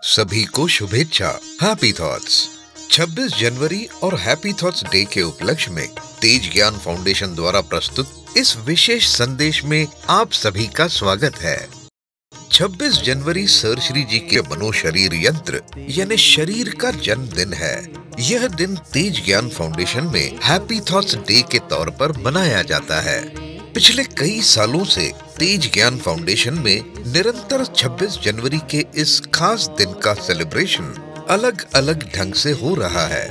सभी को शुभेच्छा। Happy thoughts. 26 जनवरी और हैप्पी थॉट्स डे के उपलक्ष्य में तेज ज्ञान फाउंडेशन द्वारा प्रस्तुत इस विशेष संदेश में आप सभी का स्वागत है। 26 जनवरी सर श्री जी के मनोशरीर यंत्र यानी शरीर का जन्मदिन है। यह दिन तेज ज्ञान फाउंडेशन में हैप्पी थॉट्स डे के तौर पर मनाया जाता है। पिछले कई सालों से तेज ज्ञान फाउंडेशन में निरंतर 26 जनवरी के इस खास दिन का सेलिब्रेशन अलग अलग ढंग से हो रहा है।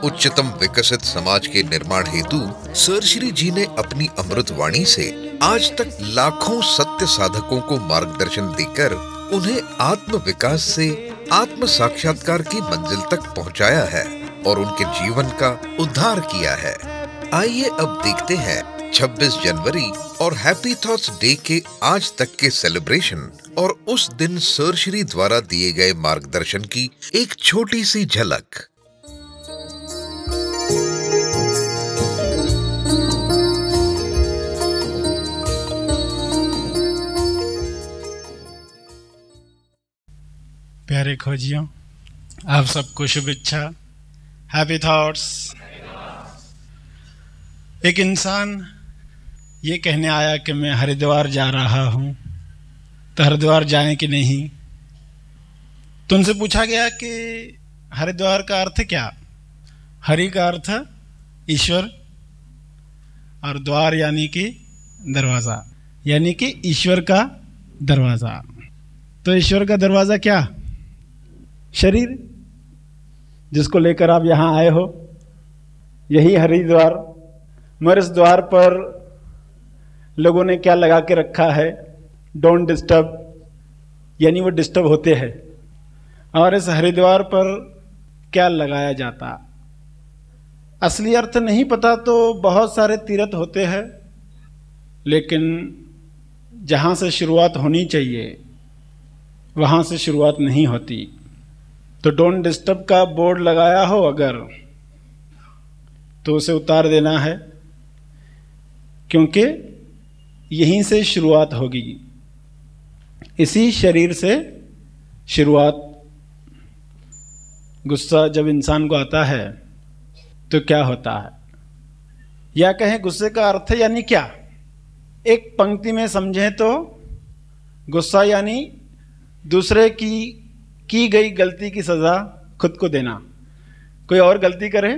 उच्चतम विकसित समाज के निर्माण हेतु सर श्री जी ने अपनी अमृत वाणी से आज तक लाखों सत्य साधकों को मार्गदर्शन देकर उन्हें आत्म विकास से आत्म साक्षात्कार की मंजिल तक पहुंचाया है और उनके जीवन का उद्धार किया है। आइए अब देखते हैं 26 जनवरी और हैप्पी थॉट्स डे के आज तक के सेलिब्रेशन और उस दिन सर श्री द्वारा दिए गए मार्गदर्शन की एक छोटी सी झलक। प्यारे खोजियों, आप सबको शुभेच्छा। Happy thoughts. एक इंसान ये कहने आया कि मैं हरिद्वार जा रहा हूँ, तो हरिद्वार जाएं कि नहीं। तो उनसे पूछा गया कि हरिद्वार का अर्थ क्या। हरि का अर्थ ईश्वर और द्वार यानी कि दरवाज़ा, यानी कि ईश्वर का दरवाज़ा। तो ईश्वर का दरवाज़ा क्या? शरीर, जिसको लेकर आप यहाँ आए हो, यही हरिद्वार। मगर इस द्वार पर लोगों ने क्या लगा के रखा है? डोंट डिस्टर्ब, यानी वो डिस्टर्ब होते हैं। और इस हरिद्वार पर क्या लगाया जाता, असली अर्थ नहीं पता। तो बहुत सारे तीर्थ होते हैं, लेकिन जहाँ से शुरुआत होनी चाहिए वहाँ से शुरुआत नहीं होती। तो डोंट डिस्टर्ब का बोर्ड लगाया हो अगर, तो उसे उतार देना है, क्योंकि यहीं से शुरुआत होगी। इसी शरीर से शुरुआत। गुस्सा जब इंसान को आता है तो क्या होता है, या कहें गुस्से का अर्थ यानी क्या। एक पंक्ति में समझें तो गुस्सा यानी दूसरे की गई गलती की सज़ा खुद को देना। कोई और गलती करे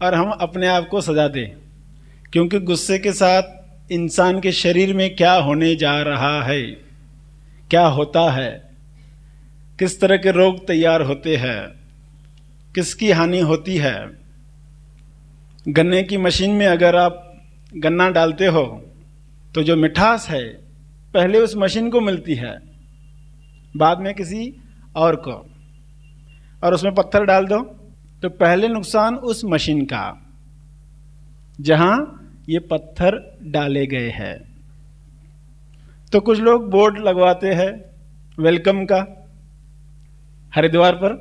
और हम अपने आप को सज़ा दें, क्योंकि गुस्से के साथ इंसान के शरीर में क्या होने जा रहा है, क्या होता है, किस तरह के रोग तैयार होते हैं, किसकी हानि होती है। गन्ने की मशीन में अगर आप गन्ना डालते हो तो जो मिठास है पहले उस मशीन को मिलती है, बाद में किसी और को। और उसमें पत्थर डाल दो तो पहले नुकसान उस मशीन का जहां ये पत्थर डाले गए हैं। तो कुछ लोग बोर्ड लगवाते हैं वेलकम का, हरिद्वार पर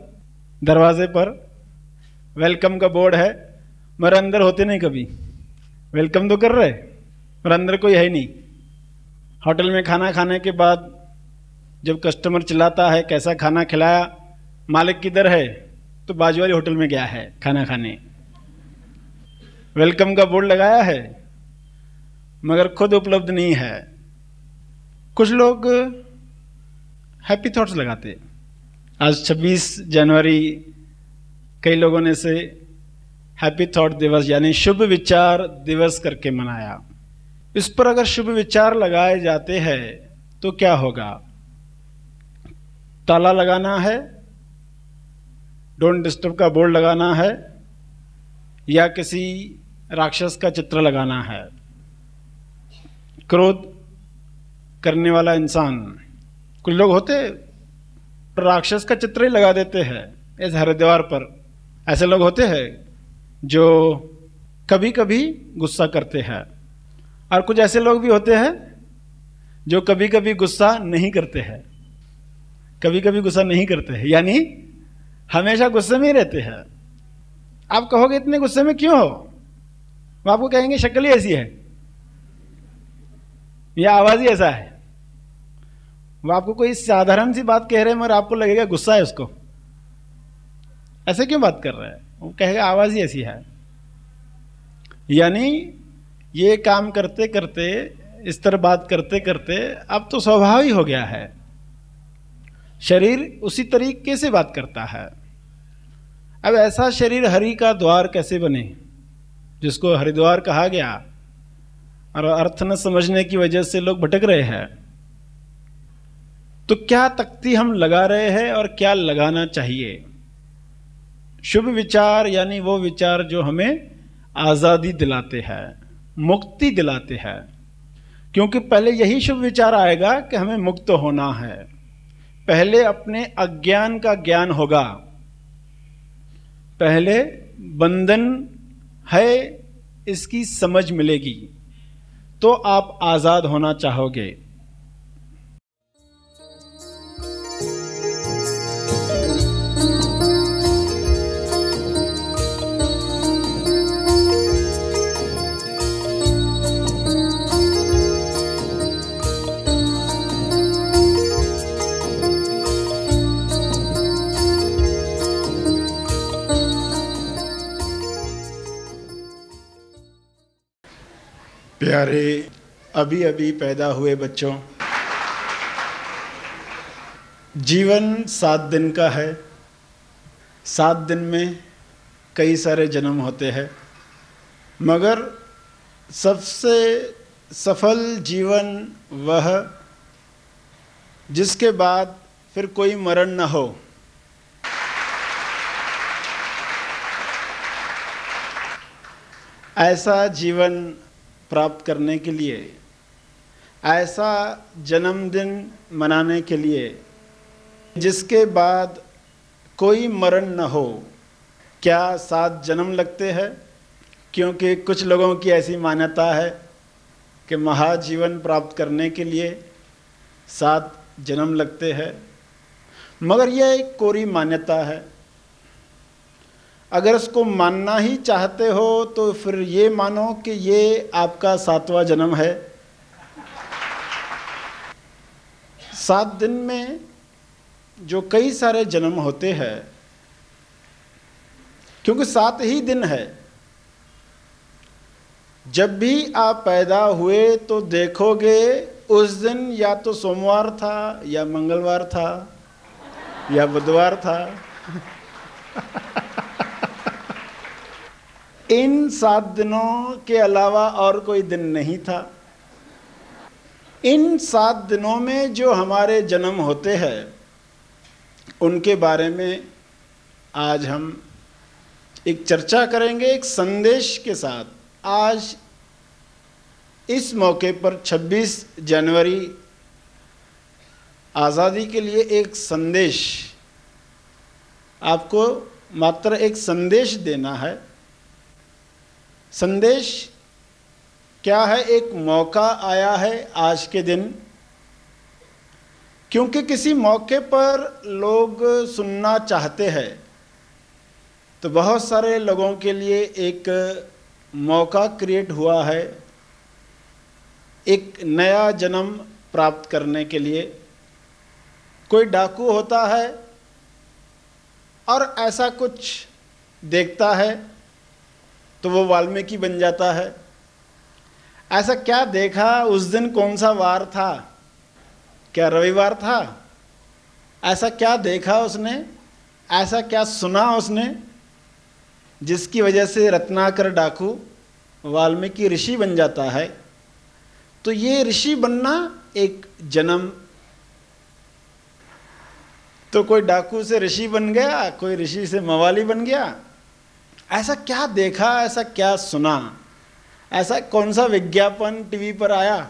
दरवाजे पर वेलकम का बोर्ड है, मगर अंदर होते नहीं कभी। वेलकम तो कर रहे पर अंदर कोई है नहीं। होटल में खाना खाने के बाद जब कस्टमर चिल्लाता है कैसा खाना खिलाया, मालिक किधर है, तो बाजू वाली होटल में गया है खाना खाने। वेलकम का बोर्ड लगाया है मगर खुद उपलब्ध नहीं है। कुछ लोग हैप्पी थॉट्स लगाते। आज 26 जनवरी कई लोगों ने से हैप्पी थॉट दिवस यानी शुभ विचार दिवस करके मनाया। इस पर अगर शुभ विचार लगाए जाते हैं तो क्या होगा? ताला लगाना है, डोंट डिस्टर्ब का बोर्ड लगाना है, या किसी राक्षस का चित्र लगाना है। क्रोध करने वाला इंसान, कुछ लोग होते राक्षस का चित्र ही लगा देते हैं इस हरिद्वार पर। ऐसे लोग होते हैं जो कभी कभी गुस्सा करते हैं, और कुछ ऐसे लोग भी होते हैं जो कभी कभी गुस्सा नहीं करते हैं। कभी कभी गुस्सा नहीं करते हैं यानी हमेशा गुस्से में ही रहते हैं। आप कहोगे इतने गुस्से में क्यों हो, वो आपको कहेंगे शक्ल ही ऐसी है या आवाज ही ऐसा है। वो आपको कोई साधारण सी बात कह रहे हैं मगर आपको लगेगा गुस्सा है उसको, ऐसे क्यों बात कर रहा है, वो कहेगा आवाज ही ऐसी है। यानी ये काम करते करते, इस तरह बात करते करते अब तो स्वभाव ही हो गया है, शरीर उसी तरीके से बात करता है। अब ऐसा शरीर हरि का द्वार कैसे बने, जिसको हरिद्वार कहा गया, और अर्थ न समझने की वजह से लोग भटक रहे हैं। तो क्या तख्ती हम लगा रहे हैं और क्या लगाना चाहिए? शुभ विचार, यानी वो विचार जो हमें आजादी दिलाते हैं, मुक्ति दिलाते हैं। क्योंकि पहले यही शुभ विचार आएगा कि हमें मुक्त होना है। पहले अपने अज्ञान का ज्ञान होगा, पहले बंधन है इसकी समझ मिलेगी, तो आप आजाद होना चाहोगे। प्यारे अभी अभी पैदा हुए बच्चों, जीवन 7 दिन का है। 7 दिन में कई सारे जन्म होते हैं, मगर सबसे सफल जीवन वह जिसके बाद फिर कोई मरण न हो। ऐसा जीवन प्राप्त करने के लिए, ऐसा जन्मदिन मनाने के लिए जिसके बाद कोई मरण न हो, क्या 7 जन्म लगते हैं? क्योंकि कुछ लोगों की ऐसी मान्यता है कि महाजीवन प्राप्त करने के लिए 7 जन्म लगते हैं, मगर यह एक कोरी मान्यता है। अगर इसको मानना ही चाहते हो तो फिर ये मानो कि ये आपका 7वां जन्म है। 7 दिन में जो कई सारे जन्म होते हैं, क्योंकि 7 ही दिन है। जब भी आप पैदा हुए तो देखोगे उस दिन या तो सोमवार था, या मंगलवार था, या बुधवार था। इन 7 दिनों के अलावा और कोई दिन नहीं था। इन 7 दिनों में जो हमारे जन्म होते हैं उनके बारे में आज हम एक चर्चा करेंगे, एक संदेश के साथ। आज इस मौके पर 26 जनवरी आज़ादी के लिए एक संदेश, आपको मात्र एक संदेश देना है। संदेश क्या है? एक मौका आया है आज के दिन, क्योंकि किसी मौके पर लोग सुनना चाहते हैं, तो बहुत सारे लोगों के लिए एक मौका क्रिएट हुआ है एक नया जन्म प्राप्त करने के लिए। कोई डाकू होता है और ऐसा कुछ देखता है तो वो वाल्मीकि बन जाता है। ऐसा क्या देखा उस दिन? कौन सा वार था? क्या रविवार था? ऐसा क्या देखा उसने? ऐसा क्या सुना उसने जिसकी वजह से रत्नाकर डाकू वाल्मीकि ऋषि बन जाता है? तो ये ऋषि बनना एक जन्म। तो कोई डाकू से ऋषि बन गया, कोई ऋषि से मवाली बन गया। ऐसा क्या देखा, ऐसा क्या सुना, ऐसा कौन सा विज्ञापन टीवी पर आया,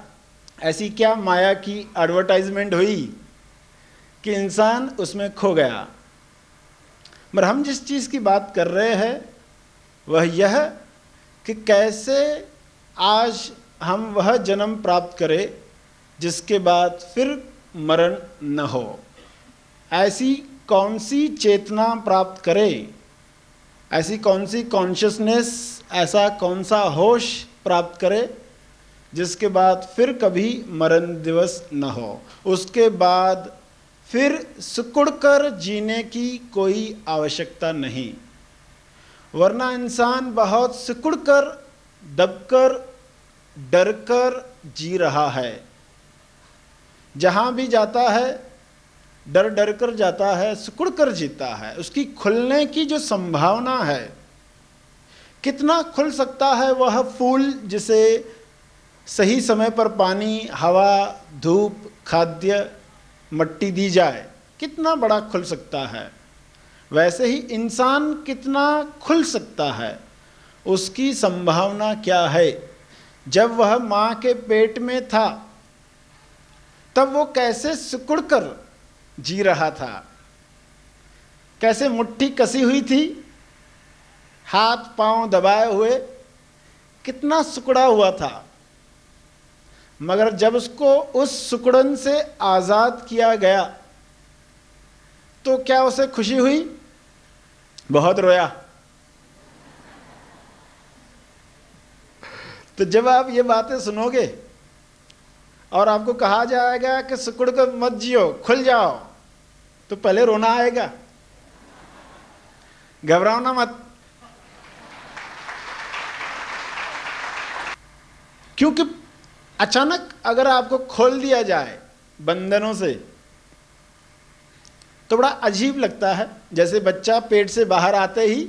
ऐसी क्या माया की एडवर्टाइजमेंट हुई कि इंसान उसमें खो गया? मगर हम जिस चीज़ की बात कर रहे हैं वह यह कि कैसे आज हम वह जन्म प्राप्त करें जिसके बाद फिर मरण न हो। ऐसी कौन सी चेतना प्राप्त करें, ऐसी कौन सी कॉन्शियसनेस, ऐसा कौन सा होश प्राप्त करे जिसके बाद फिर कभी मरण दिवस न हो, उसके बाद फिर सिकुड़कर जीने की कोई आवश्यकता नहीं। वरना इंसान बहुत सिकुड़कर, दबकर, डरकर जी रहा है। जहां भी जाता है डर डर कर जाता है, सिकुड़ कर जीता है। उसकी खुलने की जो संभावना है, कितना खुल सकता है वह फूल जिसे सही समय पर पानी, हवा, धूप, खाद्य, मट्टी दी जाए, कितना बड़ा खुल सकता है। वैसे ही इंसान कितना खुल सकता है, उसकी संभावना क्या है। जब वह माँ के पेट में था तब वो कैसे सिकुड़कर जी रहा था, कैसे मुट्ठी कसी हुई थी, हाथ पांव दबाए हुए, कितना सिकुड़ा हुआ था। मगर जब उसको उस सिकुड़न से आजाद किया गया तो क्या उसे खुशी हुई? बहुत रोया। तो जब आप ये बातें सुनोगे और आपको कहा जाएगा कि सिकुड़ कर मत जियो, खुल जाओ, तो पहले रोना आएगा। घबराओ मत, क्योंकि अचानक अगर आपको खोल दिया जाए बंधनों से तो बड़ा अजीब लगता है। जैसे बच्चा पेट से बाहर आते ही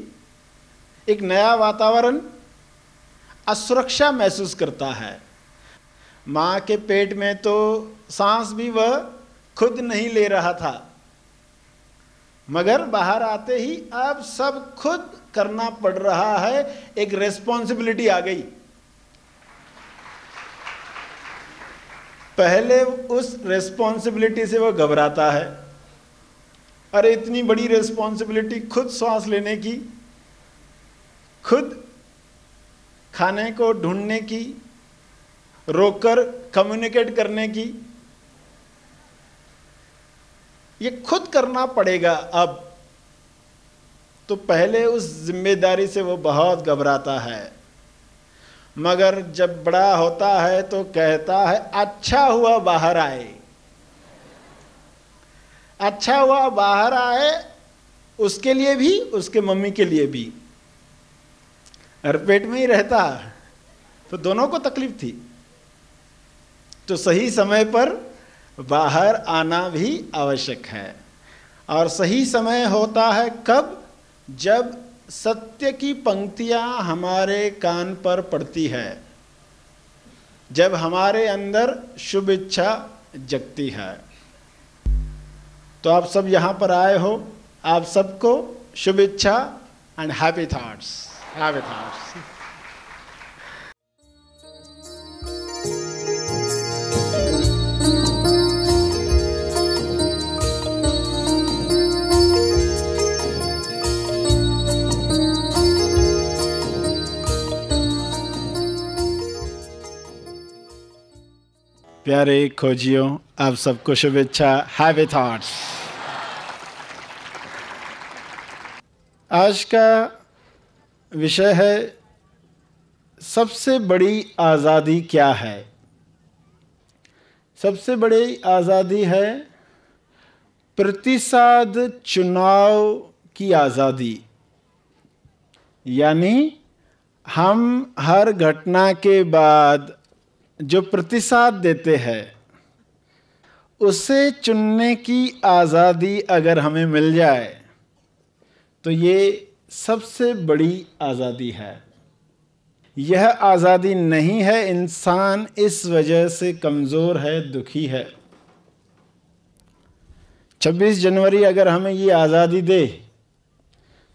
एक नया वातावरण, असुरक्षा महसूस करता है। माँ के पेट में तो सांस भी वह खुद नहीं ले रहा था, मगर बाहर आते ही अब सब खुद करना पड़ रहा है। एक रेस्पॉन्सिबिलिटी आ गई। पहले उस रेस्पॉन्सिबिलिटी से वह घबराता है। अरे इतनी बड़ी रेस्पॉन्सिबिलिटी, खुद सांस लेने की, खुद खाने को ढूंढने की, रोककर कम्युनिकेट करने की, ये खुद करना पड़ेगा अब। तो पहले उस जिम्मेदारी से वो बहुत घबराता है। मगर जब बड़ा होता है तो कहता है अच्छा हुआ बाहर आए, अच्छा हुआ बाहर आए, उसके लिए भी, उसके मम्मी के लिए भी। और पेट में ही रहता तो दोनों को तकलीफ थी। तो सही समय पर बाहर आना भी आवश्यक है। और सही समय होता है कब? जब सत्य की पंक्तियां हमारे कान पर पड़ती है, जब हमारे अंदर शुभ इच्छा जगती है। तो आप सब यहां पर आए हो, आप सबको शुभ इच्छा and happy thoughts. Happy thoughts. प्यारे खोजियों, आप सबको शुभेच्छा, हैप्पी थॉट्स। आज का विषय है सबसे बड़ी आज़ादी क्या है। सबसे बड़ी आज़ादी है प्रतिसाद चुनाव की आज़ादी। यानी हम हर घटना के बाद जो प्रतिसाद देते हैं उसे चुनने की आज़ादी अगर हमें मिल जाए तो ये सबसे बड़ी आज़ादी है। यह आज़ादी नहीं है, इंसान इस वजह से कमज़ोर है, दुखी है। 26 जनवरी अगर हमें ये आज़ादी दे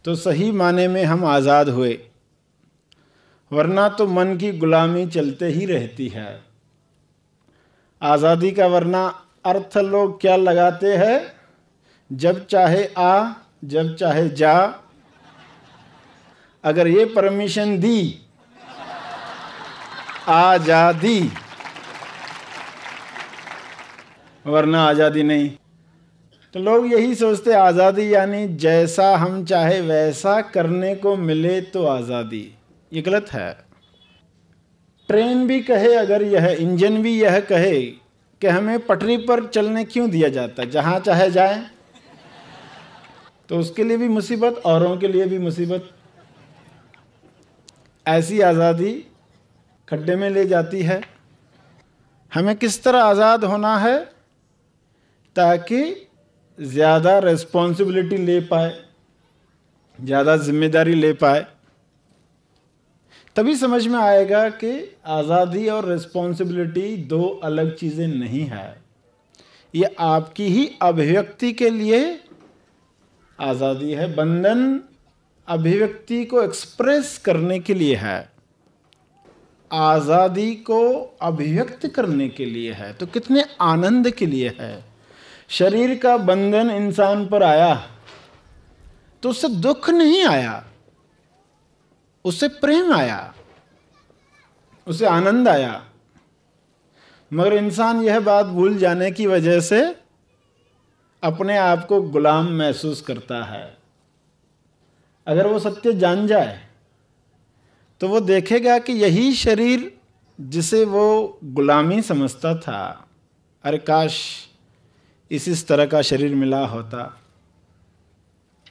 तो सही माने में हम आज़ाद हुए, वरना तो मन की गुलामी चलते ही रहती है। आज़ादी का वरना अर्थ लोग क्या लगाते हैं? जब चाहे आ, जब चाहे जा। अगर ये परमिशन दी, आज़ादी, वरना आज़ादी नहीं। तो लोग यही सोचते आज़ादी यानी जैसा हम चाहे वैसा करने को मिले तो आज़ादी। ये गलत है। ट्रेन भी कहे, अगर यह इंजन भी यह कहे कि हमें पटरी पर चलने क्यों दिया जाता है, जहाँ चाहे जाए, तो उसके लिए भी मुसीबत, औरों के लिए भी मुसीबत। ऐसी आज़ादी खड्डे में ले जाती है। हमें किस तरह आज़ाद होना है ताकि ज़्यादा रिस्पॉन्सिबिलिटी ले पाए, ज़्यादा जिम्मेदारी ले पाए। तभी समझ में आएगा कि आज़ादी और रिस्पॉन्सिबिलिटी दो अलग चीज़ें नहीं है। ये आपकी ही अभिव्यक्ति के लिए आज़ादी है। बंधन अभिव्यक्ति को एक्सप्रेस करने के लिए है, आज़ादी को अभिव्यक्त करने के लिए है। तो कितने आनंद के लिए है। शरीर का बंधन इंसान पर आया तो उससे दुख नहीं आया, उससे प्रेम आया, उसे आनंद आया। मगर इंसान यह बात भूल जाने की वजह से अपने आप को गुलाम महसूस करता है। अगर वो सत्य जान जाए तो वो देखेगा कि यही शरीर जिसे वो गुलामी समझता था, अरे काश इस तरह का शरीर मिला होता,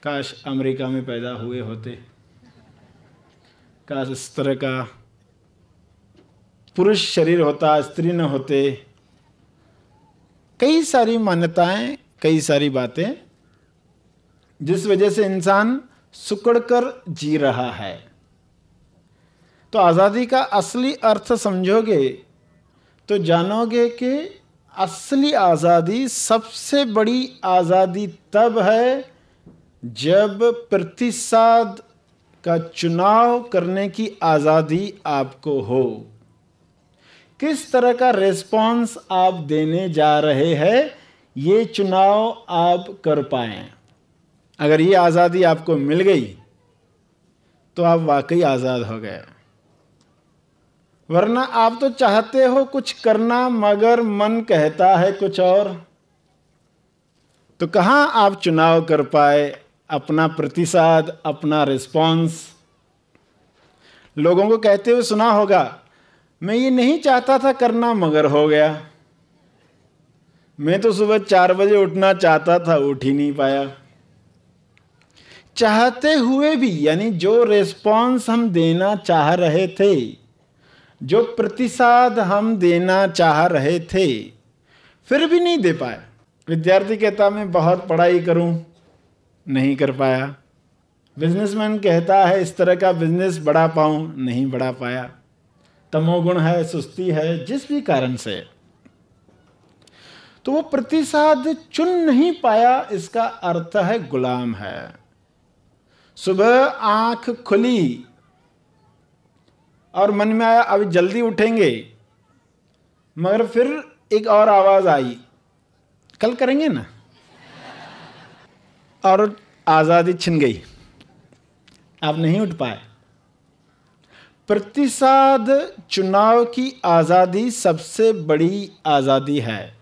काश अमेरिका में पैदा हुए होते, काश इस तरह का पुरुष शरीर होता, स्त्री न होते। कई सारी मान्यताएं, कई सारी बातें जिस वजह से इंसान सुकड़कर जी रहा है। तो आज़ादी का असली अर्थ समझोगे तो जानोगे कि असली आज़ादी, सबसे बड़ी आज़ादी तब है जब प्रतिसाद का चुनाव करने की आज़ादी आपको हो। किस तरह का रिस्पॉन्स आप देने जा रहे हैं, ये चुनाव आप कर पाएं। अगर ये आज़ादी आपको मिल गई तो आप वाकई आज़ाद हो गए। वरना आप तो चाहते हो कुछ करना मगर मन कहता है कुछ और। तो कहाँ आप चुनाव कर पाए अपना प्रतिसाद, अपना रिस्पॉन्स। लोगों को कहते हुए सुना होगा, मैं ये नहीं चाहता था करना मगर हो गया। मैं तो सुबह 4 बजे उठना चाहता था, उठ ही नहीं पाया। चाहते हुए भी, यानी जो रिस्पॉन्स हम देना चाह रहे थे, जो प्रतिसाद हम देना चाह रहे थे, फिर भी नहीं दे पाए। विद्यार्थी कहता मैं बहुत पढ़ाई करूं, नहीं कर पाया। बिजनेसमैन कहता है इस तरह का बिजनेस बढ़ा पाऊं, नहीं बढ़ा पाया। तमोगुण है, सुस्ती है, जिस भी कारण से, तो वो प्रतिसाद चुन नहीं पाया। इसका अर्थ है गुलाम है। सुबह आंख खुली और मन में आया अभी जल्दी उठेंगे, मगर फिर एक और आवाज आई, कल करेंगे ना, और आजादी छिन गई, आप नहीं उठ पाए। प्रतिसाद चुनाव की आजादी सबसे बड़ी आजादी है।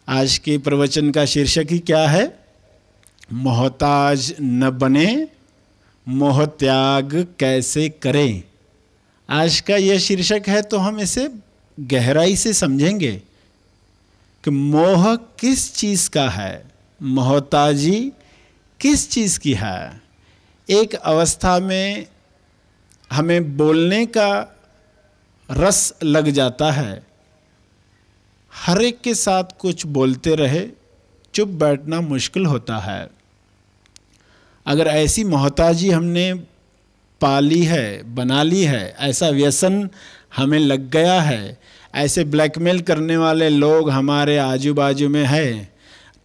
आज के प्रवचन का शीर्षक ही क्या है? मोहताज न बने, मोह त्याग कैसे करें। आज का यह शीर्षक है, तो हम इसे गहराई से समझेंगे कि मोह किस चीज़ का है, मोहताजी किस चीज़ की है। एक अवस्था में हमें बोलने का रस लग जाता है, हर एक के साथ कुछ बोलते रहे, चुप बैठना मुश्किल होता है। अगर ऐसी मोहताजी हमने पाली है, बना ली है, ऐसा व्यसन हमें लग गया है, ऐसे ब्लैकमेल करने वाले लोग हमारे आजू बाजू में है,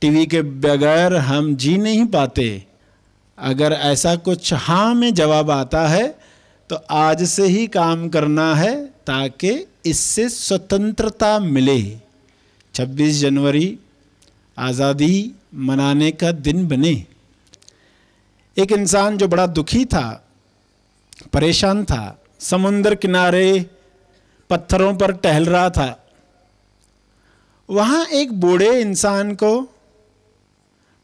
टीवी के बगैर हम जी नहीं पाते, अगर ऐसा कुछ हाँ में जवाब आता है तो आज से ही काम करना है ताकि इससे स्वतंत्रता मिले। 26 जनवरी आज़ादी मनाने का दिन बने। एक इंसान जो बड़ा दुखी था, परेशान था, समुद्र किनारे पत्थरों पर टहल रहा था, वहाँ एक बूढ़े इंसान को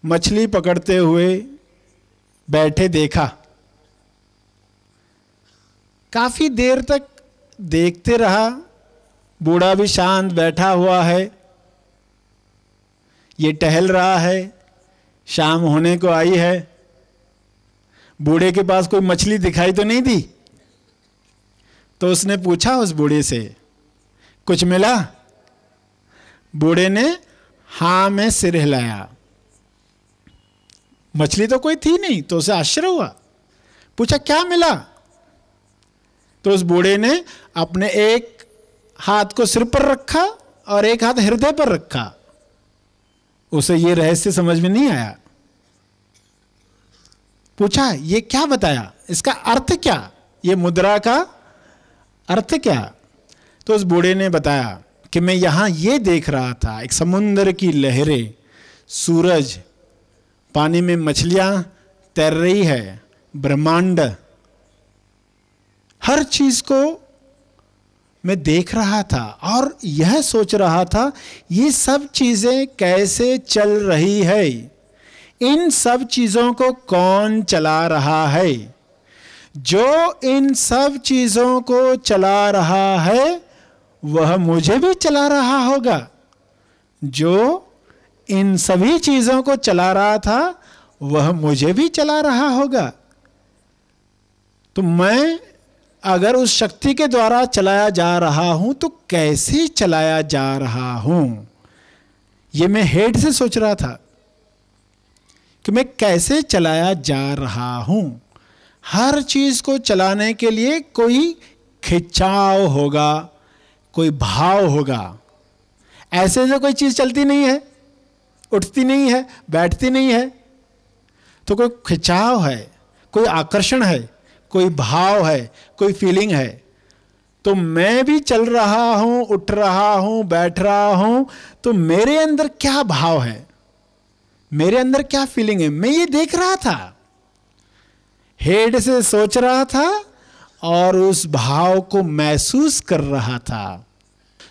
मछली पकड़ते हुए बैठे देखा। काफ़ी देर तक देखते रहा। बूढ़ा भी शांत बैठा हुआ है, ये टहल रहा है, शाम होने को आई है। बूढ़े के पास कोई मछली दिखाई तो नहीं दी, तो उसने पूछा उस बूढ़े से, कुछ मिला? बूढ़े ने हाँ में सिर हिलाया। मछली तो कोई थी नहीं, तो उसे आश्चर्य हुआ। पूछा क्या मिला? तो उस बूढ़े ने अपने एक हाथ को सिर पर रखा और एक हाथ हृदय पर रखा। उसे ये रहस्य समझ में नहीं आया। पूछा ये क्या बताया, इसका अर्थ क्या, ये मुद्रा का अर्थ क्या? तो उस बूढ़े ने बताया कि मैं यहां ये देख रहा था, एक समुद्र की लहरें, सूरज, पानी में मछलियां तैर रही है, ब्रह्मांड, हर चीज को मैं देख रहा था और यह सोच रहा था ये सब चीजें कैसे चल रही है, इन सब चीजों को कौन चला रहा है? जो इन सब चीजों को चला रहा है वह मुझे भी चला रहा होगा। जो इन सभी चीजों को चला रहा था वह मुझे भी चला रहा होगा। तो मैं अगर उस शक्ति के द्वारा चलाया जा रहा हूं तो कैसे चलाया जा रहा हूं? यह मैं हेड से सोच रहा था कि मैं कैसे चलाया जा रहा हूं। हर चीज को चलाने के लिए कोई खिंचाव होगा, कोई भाव होगा। ऐसे जो कोई चीज चलती नहीं है, उठती नहीं है, बैठती नहीं है, तो कोई खिंचाव है, कोई आकर्षण है, कोई भाव है, कोई फीलिंग है। तो मैं भी चल रहा हूं, उठ रहा हूं, बैठ रहा हूं, तो मेरे अंदर क्या भाव है, मेरे अंदर क्या फीलिंग है, मैं ये देख रहा था, हेड से सोच रहा था और उस भाव को महसूस कर रहा था।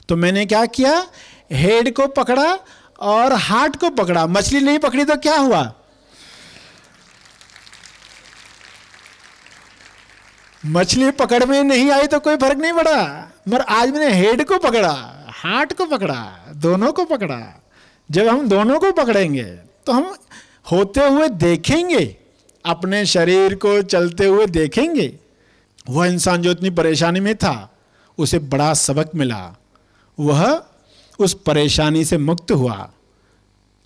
तो मैंने क्या किया, हेड को पकड़ा और हार्ट को पकड़ा। मछली नहीं पकड़ी तो क्या हुआ? मछली पकड़ में नहीं आई तो कोई फर्क नहीं पड़ा, मगर आज मैंने हेड को पकड़ा, हार्ट को पकड़ा, दोनों को पकड़ा। जब हम दोनों को पकड़ेंगे तो हम होते हुए देखेंगे, अपने शरीर को चलते हुए देखेंगे। वह इंसान जो इतनी परेशानी में था उसे बड़ा सबक मिला, वह उस परेशानी से मुक्त हुआ।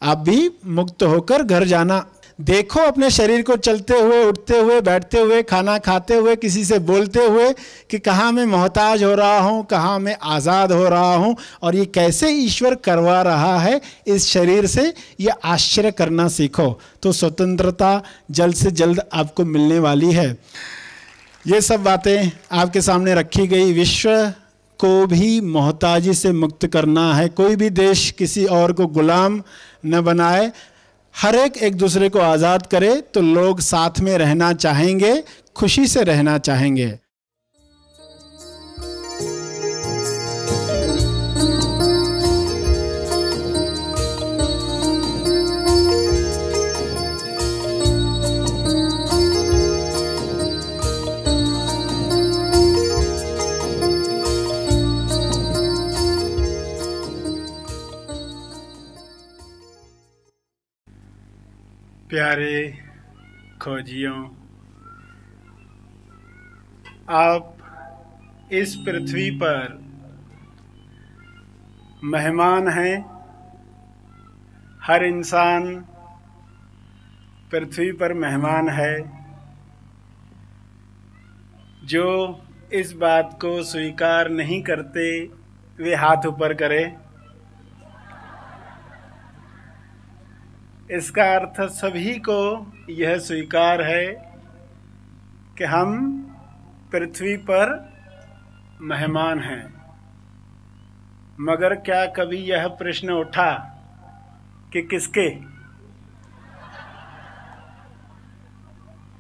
आप भी मुक्त होकर घर जाना। देखो अपने शरीर को चलते हुए, उठते हुए, बैठते हुए, खाना खाते हुए, किसी से बोलते हुए कि कहाँ मैं मोहताज हो रहा हूँ, कहाँ मैं आज़ाद हो रहा हूँ, और ये कैसे ईश्वर करवा रहा है इस शरीर से, ये आश्चर्य करना सीखो। तो स्वतंत्रता जल्द से जल्द आपको मिलने वाली है। ये सब बातें आपके सामने रखी गई। विश्व को भी मोहताजी से मुक्त करना है। कोई भी देश किसी और को गुलाम न बनाए, हर एक दूसरे को आज़ाद करे तो लोग साथ में रहना चाहेंगे, खुशी से रहना चाहेंगे। प्यारे खोजियों, आप इस पृथ्वी पर मेहमान हैं। हर इंसान पृथ्वी पर मेहमान है। जो इस बात को स्वीकार नहीं करते वे हाथ ऊपर करें। इसका अर्थ सभी को यह स्वीकार है कि हम पृथ्वी पर मेहमान हैं। मगर क्या कभी यह प्रश्न उठा कि किसके?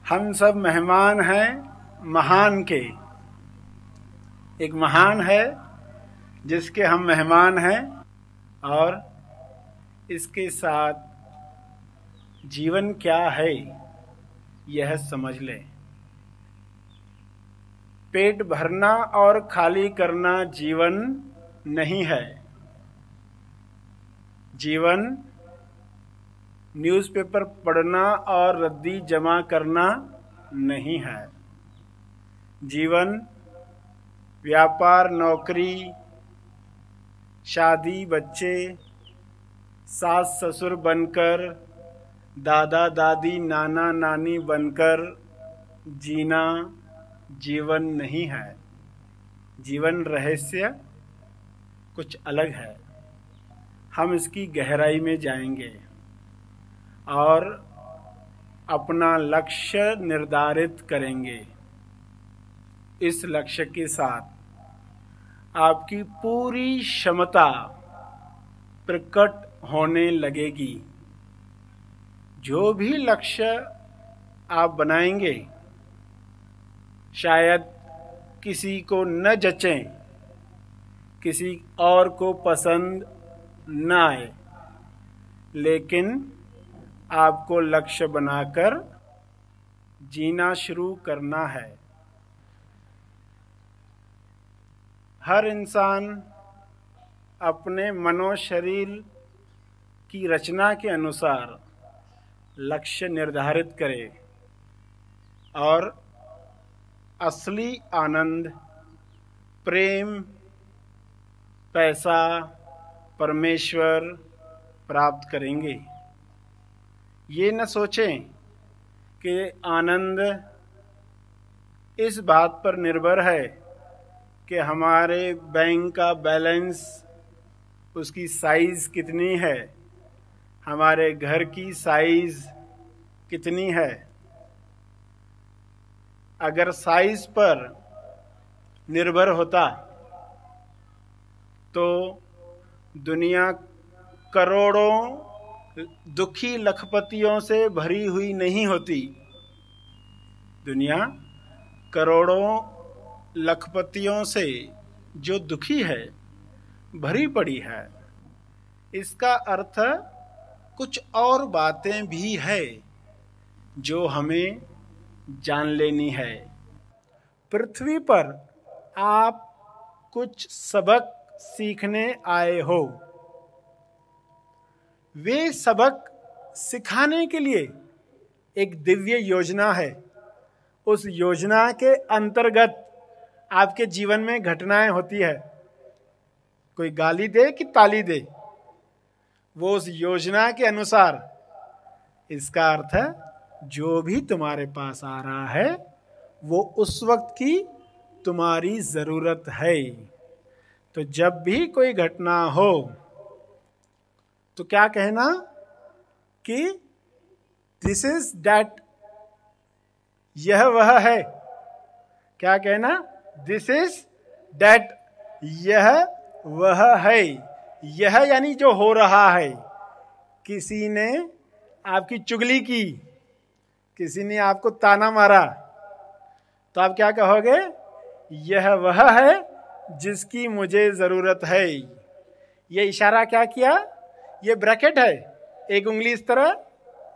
हम सब मेहमान हैं महान के। एक महान है जिसके हम मेहमान हैं, और इसके साथ जीवन क्या है यह समझ लें। पेट भरना और खाली करना जीवन नहीं है। जीवन न्यूज़पेपर पढ़ना और रद्दी जमा करना नहीं है। जीवन व्यापार, नौकरी, शादी, बच्चे, सास ससुर बनकर, दादा दादी, नाना नानी बनकर जीना जीवन नहीं है। जीवन रहस्य कुछ अलग है। हम इसकी गहराई में जाएंगे और अपना लक्ष्य निर्धारित करेंगे। इस लक्ष्य के साथ आपकी पूरी क्षमता प्रकट होने लगेगी। जो भी लक्ष्य आप बनाएंगे शायद किसी को न जचें, किसी और को पसंद न आए, लेकिन आपको लक्ष्य बनाकर जीना शुरू करना है। हर इंसान अपने मनोशरीर की रचना के अनुसार लक्ष्य निर्धारित करे और असली आनंद, प्रेम, पैसा, परमेश्वर प्राप्त करेंगे। ये न सोचें कि आनंद इस बात पर निर्भर है कि हमारे बैंक का बैलेंस, उसकी साइज़ कितनी है, हमारे घर की साइज़ कितनी है। अगर साइज पर निर्भर होता तो दुनिया करोड़ों दुखी लखपतियों से भरी हुई नहीं होती। दुनिया करोड़ों लखपतियों से जो दुखी है भरी पड़ी है। इसका अर्थ कुछ और बातें भी है जो हमें जान लेनी है। पृथ्वी पर आप कुछ सबक सीखने आए हो। वे सबक सिखाने के लिए एक दिव्य योजना है। उस योजना के अंतर्गत आपके जीवन में घटनाएं होती है। कोई गाली दे कि ताली दे, वो उस योजना के अनुसार। इसका अर्थ है जो भी तुम्हारे पास आ रहा है वो उस वक्त की तुम्हारी जरूरत है। तो जब भी कोई घटना हो तो क्या कहना कि दिस इज दैट, यह वह है। क्या कहना? दिस इज दैट, यह वह है। यह यानी जो हो रहा है। किसी ने आपकी चुगली की, किसी ने आपको ताना मारा, तो आप क्या कहोगे? यह वह है जिसकी मुझे जरूरत है। ये इशारा क्या किया? ये ब्रैकेट है, एक उंगली इस तरह,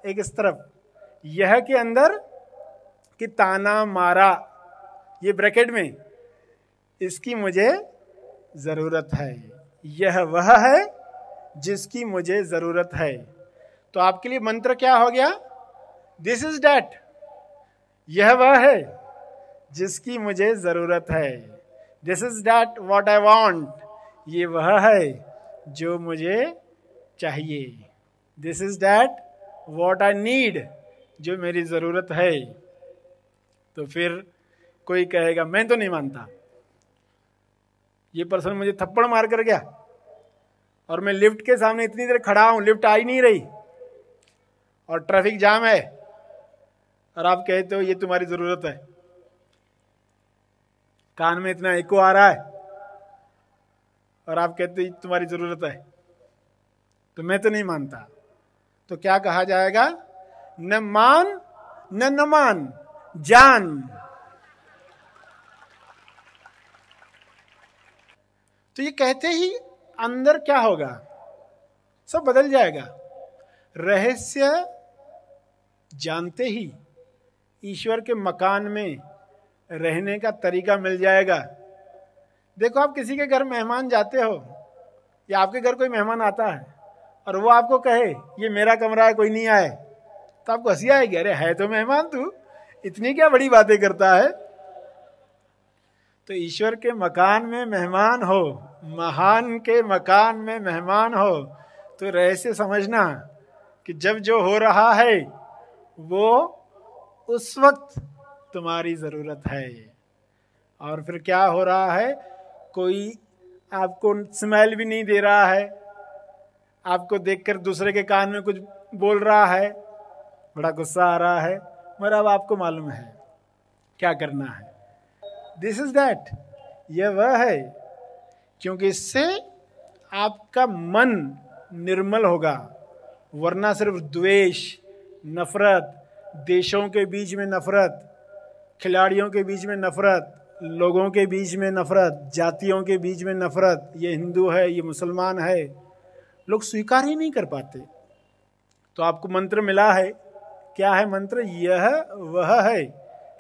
एक इस तरफ। यह के अंदर कि ताना मारा, ये ब्रैकेट में, इसकी मुझे जरूरत है। यह वह है जिसकी मुझे जरूरत है। तो आपके लिए मंत्र क्या हो गया? दिस इज दैट, यह वह है जिसकी मुझे जरूरत है। This is that what I want, ये वह है जो मुझे चाहिए। This is that what I need, जो मेरी जरूरत है। तो फिर कोई कहेगा मैं तो नहीं मानता, ये पर्सन मुझे थप्पड़ मार कर गया और मैं लिफ्ट के सामने इतनी देर खड़ा हूं, लिफ्ट आ ही नहीं रही और ट्रैफिक जाम है, और आप कहते हो ये तुम्हारी जरूरत है। कान में इतना इको आ रहा है और आप कहते तुम्हारी जरूरत है, तो मैं तो नहीं मानता। तो क्या कहा जाएगा? न मान न मान, जान। तो ये कहते ही अंदर क्या होगा? सब बदल जाएगा। रहस्य जानते ही ईश्वर के मकान में रहने का तरीका मिल जाएगा। देखो, आप किसी के घर मेहमान जाते हो या आपके घर कोई मेहमान आता है और वो आपको कहे ये मेरा कमरा है, कोई नहीं आए, तो आपको हंसी आएगी, अरे है तो मेहमान तू, इतनी क्या बड़ी बातें करता है। तो ईश्वर के मकान में मेहमान हो, महान के मकान में मेहमान हो, तो रहस्य समझना कि जब जो हो रहा है वो उस वक्त तुम्हारी जरूरत है। और फिर क्या हो रहा है? कोई आपको स्मेल भी नहीं दे रहा है, आपको देखकर दूसरे के कान में कुछ बोल रहा है, बड़ा गुस्सा आ रहा है, मगर अब आपको मालूम है क्या करना है। दिस इज दैट, यह वह है, क्योंकि इससे आपका मन निर्मल होगा। वरना सिर्फ द्वेष, नफरत, देशों के बीच में नफरत, खिलाड़ियों के बीच में नफरत, लोगों के बीच में नफरत, जातियों के बीच में नफरत, ये हिंदू है, ये मुसलमान है, लोग स्वीकार ही नहीं कर पाते। तो आपको मंत्र मिला है, क्या है मंत्र? यह वह है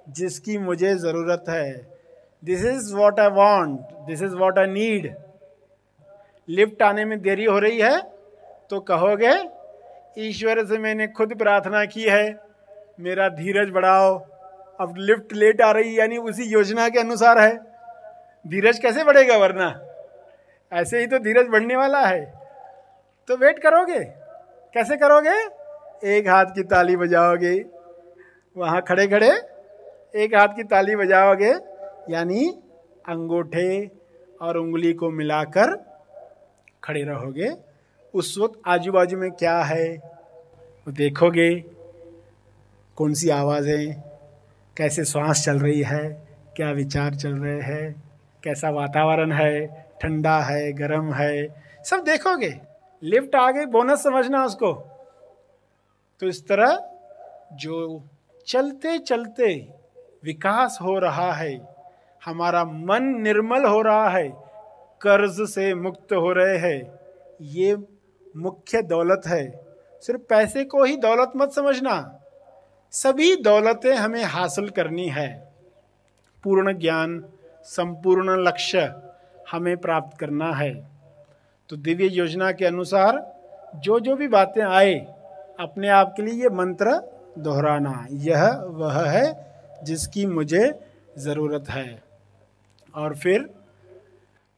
जिसकी मुझे जरूरत है। This is what I want, this is what I need. Lift आने में देरी हो रही है तो कहोगे ईश्वर से मैंने खुद प्रार्थना की है, मेरा धीरज बढ़ाओ। अब लिफ्ट लेट आ रही, यानी उसी योजना के अनुसार है, धीरज कैसे बढ़ेगा? वरना ऐसे ही तो धीरज बढ़ने वाला है। तो वेट करोगे, कैसे करोगे? एक हाथ की ताली बजाओगे, वहां खड़े खड़े एक हाथ की ताली बजाओगे, यानी अंगूठे और उंगली को मिलाकर खड़े रहोगे। उस वक्त आजू बाजू में क्या है वो देखोगे, कौन सी आवाजें, कैसे श्वास चल रही है, क्या विचार चल रहे हैं, कैसा वातावरण है, ठंडा है, गर्म है, सब देखोगे। लिफ्ट आ गई, बोनस समझना उसको। तो इस तरह जो चलते चलते विकास हो रहा है, हमारा मन निर्मल हो रहा है, कर्ज से मुक्त हो रहे हैं, ये मुख्य दौलत है। सिर्फ पैसे को ही दौलत मत समझना, सभी दौलतें हमें हासिल करनी है। पूर्ण ज्ञान, संपूर्ण लक्ष्य हमें प्राप्त करना है। तो दिव्य योजना के अनुसार जो जो भी बातें आए, अपने आप के लिए ये मंत्र दोहराना, यह वह है जिसकी मुझे जरूरत है। और फिर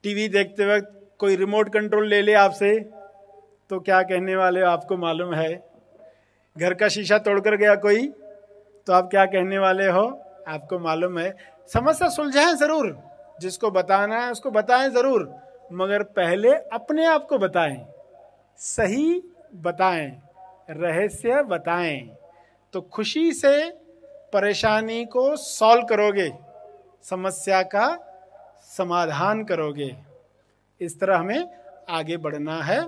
टीवी देखते वक्त कोई रिमोट कंट्रोल ले ले आपसे, तो क्या कहने वाले हो आपको मालूम है। घर का शीशा तोड़कर गया कोई, तो आप क्या कहने वाले हो आपको मालूम है। समस्या सुलझाएं जरूर, जिसको बताना है उसको बताएं जरूर, मगर पहले अपने आप को बताएं, सही बताएं, रहस्य बताएं, तो खुशी से परेशानी को सॉल्व करोगे, समस्या का समाधान करोगे। इस तरह हमें आगे बढ़ना है।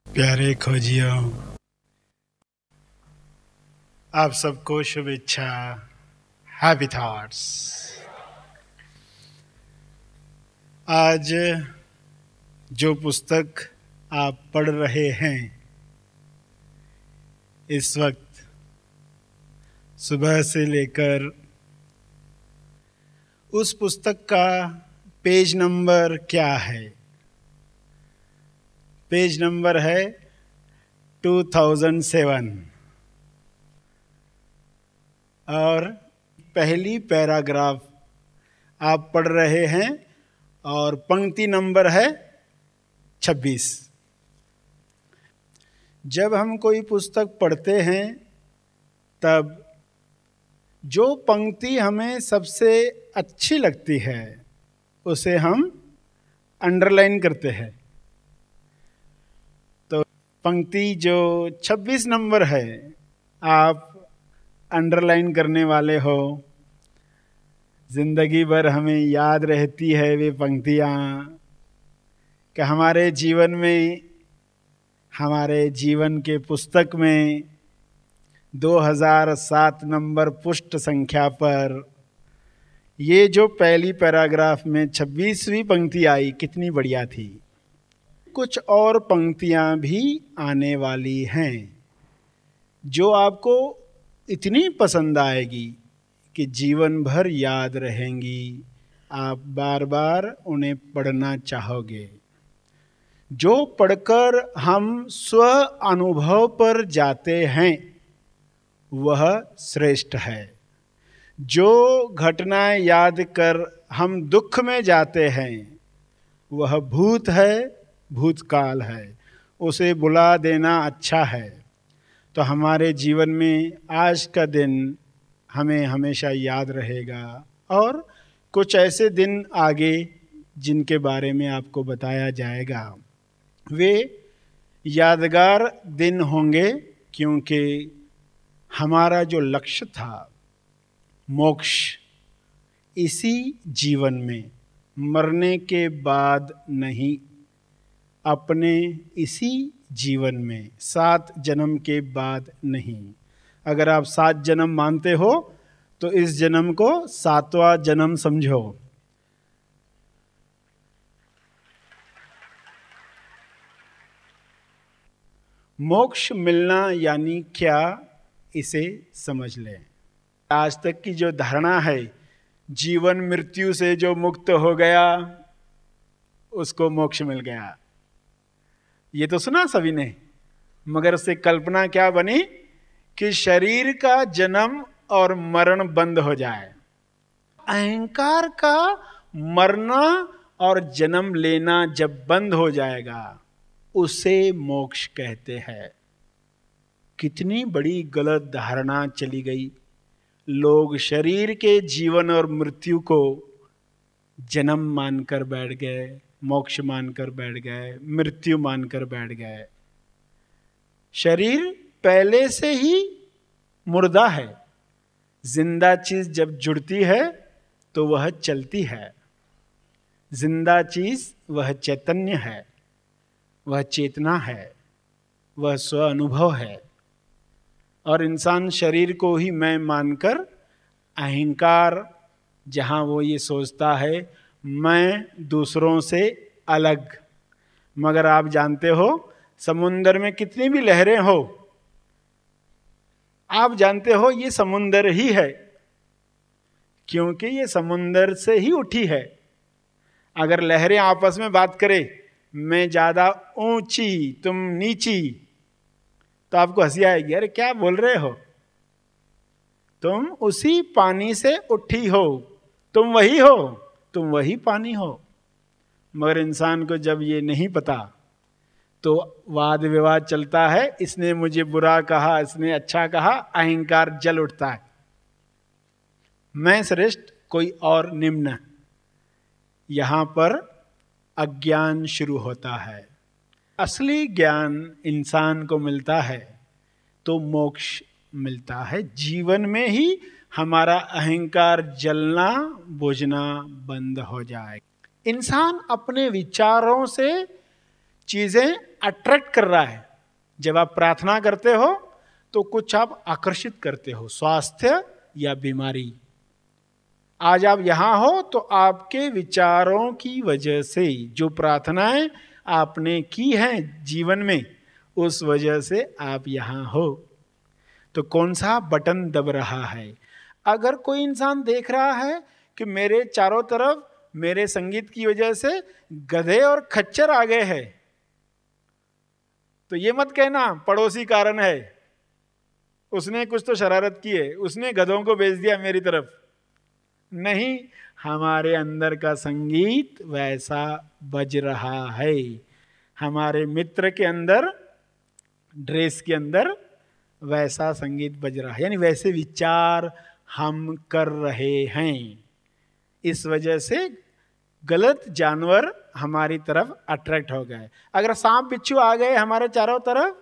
प्यारे खोजियों, आप सबको शुभेच्छा, हैप्पी थॉट्स। आज जो पुस्तक आप पढ़ रहे हैं, इस वक्त सुबह से लेकर उस पुस्तक का पेज नंबर क्या है? पेज नंबर है 2007 और पहली पैराग्राफ आप पढ़ रहे हैं और पंक्ति नंबर है 26। जब हम कोई पुस्तक पढ़ते हैं तब जो पंक्ति हमें सबसे अच्छी लगती है उसे हम अंडरलाइन करते हैं। तो पंक्ति जो 26 नंबर है, आप अंडरलाइन करने वाले हो, जिंदगी भर हमें याद रहती है वे पंक्तियाँ कि हमारे जीवन में, हमारे जीवन के पुस्तक में 2007 नंबर पुष्ट संख्या पर ये जो पहली पैराग्राफ में 26वीं पंक्ति आई, कितनी बढ़िया थी। कुछ और पंक्तियां भी आने वाली हैं जो आपको इतनी पसंद आएगी कि जीवन भर याद रहेंगी, आप बार बार उन्हें पढ़ना चाहोगे। जो पढ़कर हम स्व अनुभव पर जाते हैं वह श्रेष्ठ है। जो घटनाएं याद कर हम दुख में जाते हैं वह भूत है, भूतकाल है, उसे बुला देना अच्छा है। तो हमारे जीवन में आज का दिन हमें हमेशा याद रहेगा और कुछ ऐसे दिन आगे जिनके बारे में आपको बताया जाएगा, वे यादगार दिन होंगे, क्योंकि हमारा जो लक्ष्य था मोक्ष, इसी जीवन में, मरने के बाद नहीं, अपने इसी जीवन में, 7 जन्म के बाद नहीं। अगर आप 7 जन्म मानते हो तो इस जन्म को 7वां जन्म समझो। मोक्ष मिलना यानी क्या, इसे समझ लें। आज तक की जो धारणा है, जीवन मृत्यु से जो मुक्त हो गया उसको मोक्ष मिल गया, ये तो सुना सभी ने, मगर उससे कल्पना क्या बनी कि शरीर का जन्म और मरण बंद हो जाए। अहंकार का मरना और जन्म लेना जब बंद हो जाएगा उसे मोक्ष कहते हैं। कितनी बड़ी गलत धारणा चली गई। लोग शरीर के जीवन और मृत्यु को जन्म मानकर बैठ गए, मोक्ष मानकर बैठ गए, मृत्यु मानकर बैठ गए। शरीर पहले से ही मुर्दा है। जिंदा चीज जब जुड़ती है तो वह चलती है। जिंदा चीज वह चैतन्य है, वह चेतना है, वह स्व अनुभव है। और इंसान शरीर को ही मैं मानकर, अहंकार जहाँ वो ये सोचता है मैं दूसरों से अलग। मगर आप जानते हो समुंदर में कितनी भी लहरें हो, आप जानते हो ये समुंदर ही है, क्योंकि ये समुंदर से ही उठी है। अगर लहरें आपस में बात करें, मैं ज्यादा ऊंची तुम नीची, तो आपको हंसी आएगी, अरे क्या बोल रहे हो, तुम उसी पानी से उठी हो, तुम वही हो, तुम वही पानी हो। मगर इंसान को जब ये नहीं पता तो वाद विवाद चलता है, इसने मुझे बुरा कहा, इसने अच्छा कहा, अहंकार जल उठता है, मैं श्रेष्ठ कोई और निम्न। यहां पर अज्ञान शुरू होता है। असली ज्ञान इंसान को मिलता है तो मोक्ष मिलता है। जीवन में ही हमारा अहंकार जलना बुझना बंद हो जाए। इंसान अपने विचारों से चीजें अट्रैक्ट कर रहा है। जब आप प्रार्थना करते हो तो कुछ आप आकर्षित करते हो, स्वास्थ्य या बीमारी। आज आप यहां हो तो आपके विचारों की वजह से, जो प्रार्थनाएं आपने की हैं जीवन में, उस वजह से आप यहां हो। तो कौन सा बटन दब रहा है? अगर कोई इंसान देख रहा है कि मेरे चारों तरफ मेरे संगीत की वजह से गधे और खच्चर आ गए हैं, तो ये मत कहना पड़ोसी कारण है, उसने कुछ तो शरारत की है, उसने गधों को भेज दिया मेरी तरफ। नहीं, हमारे अंदर का संगीत वैसा बज रहा है। हमारे मित्र के अंदर, ड्रेस के अंदर वैसा संगीत बज रहा है, यानी वैसे विचार हम कर रहे हैं। इस वजह से गलत जानवर हमारी तरफ अट्रैक्ट हो गए। अगर सांप बिच्छू आ गए हमारे चारों तरफ,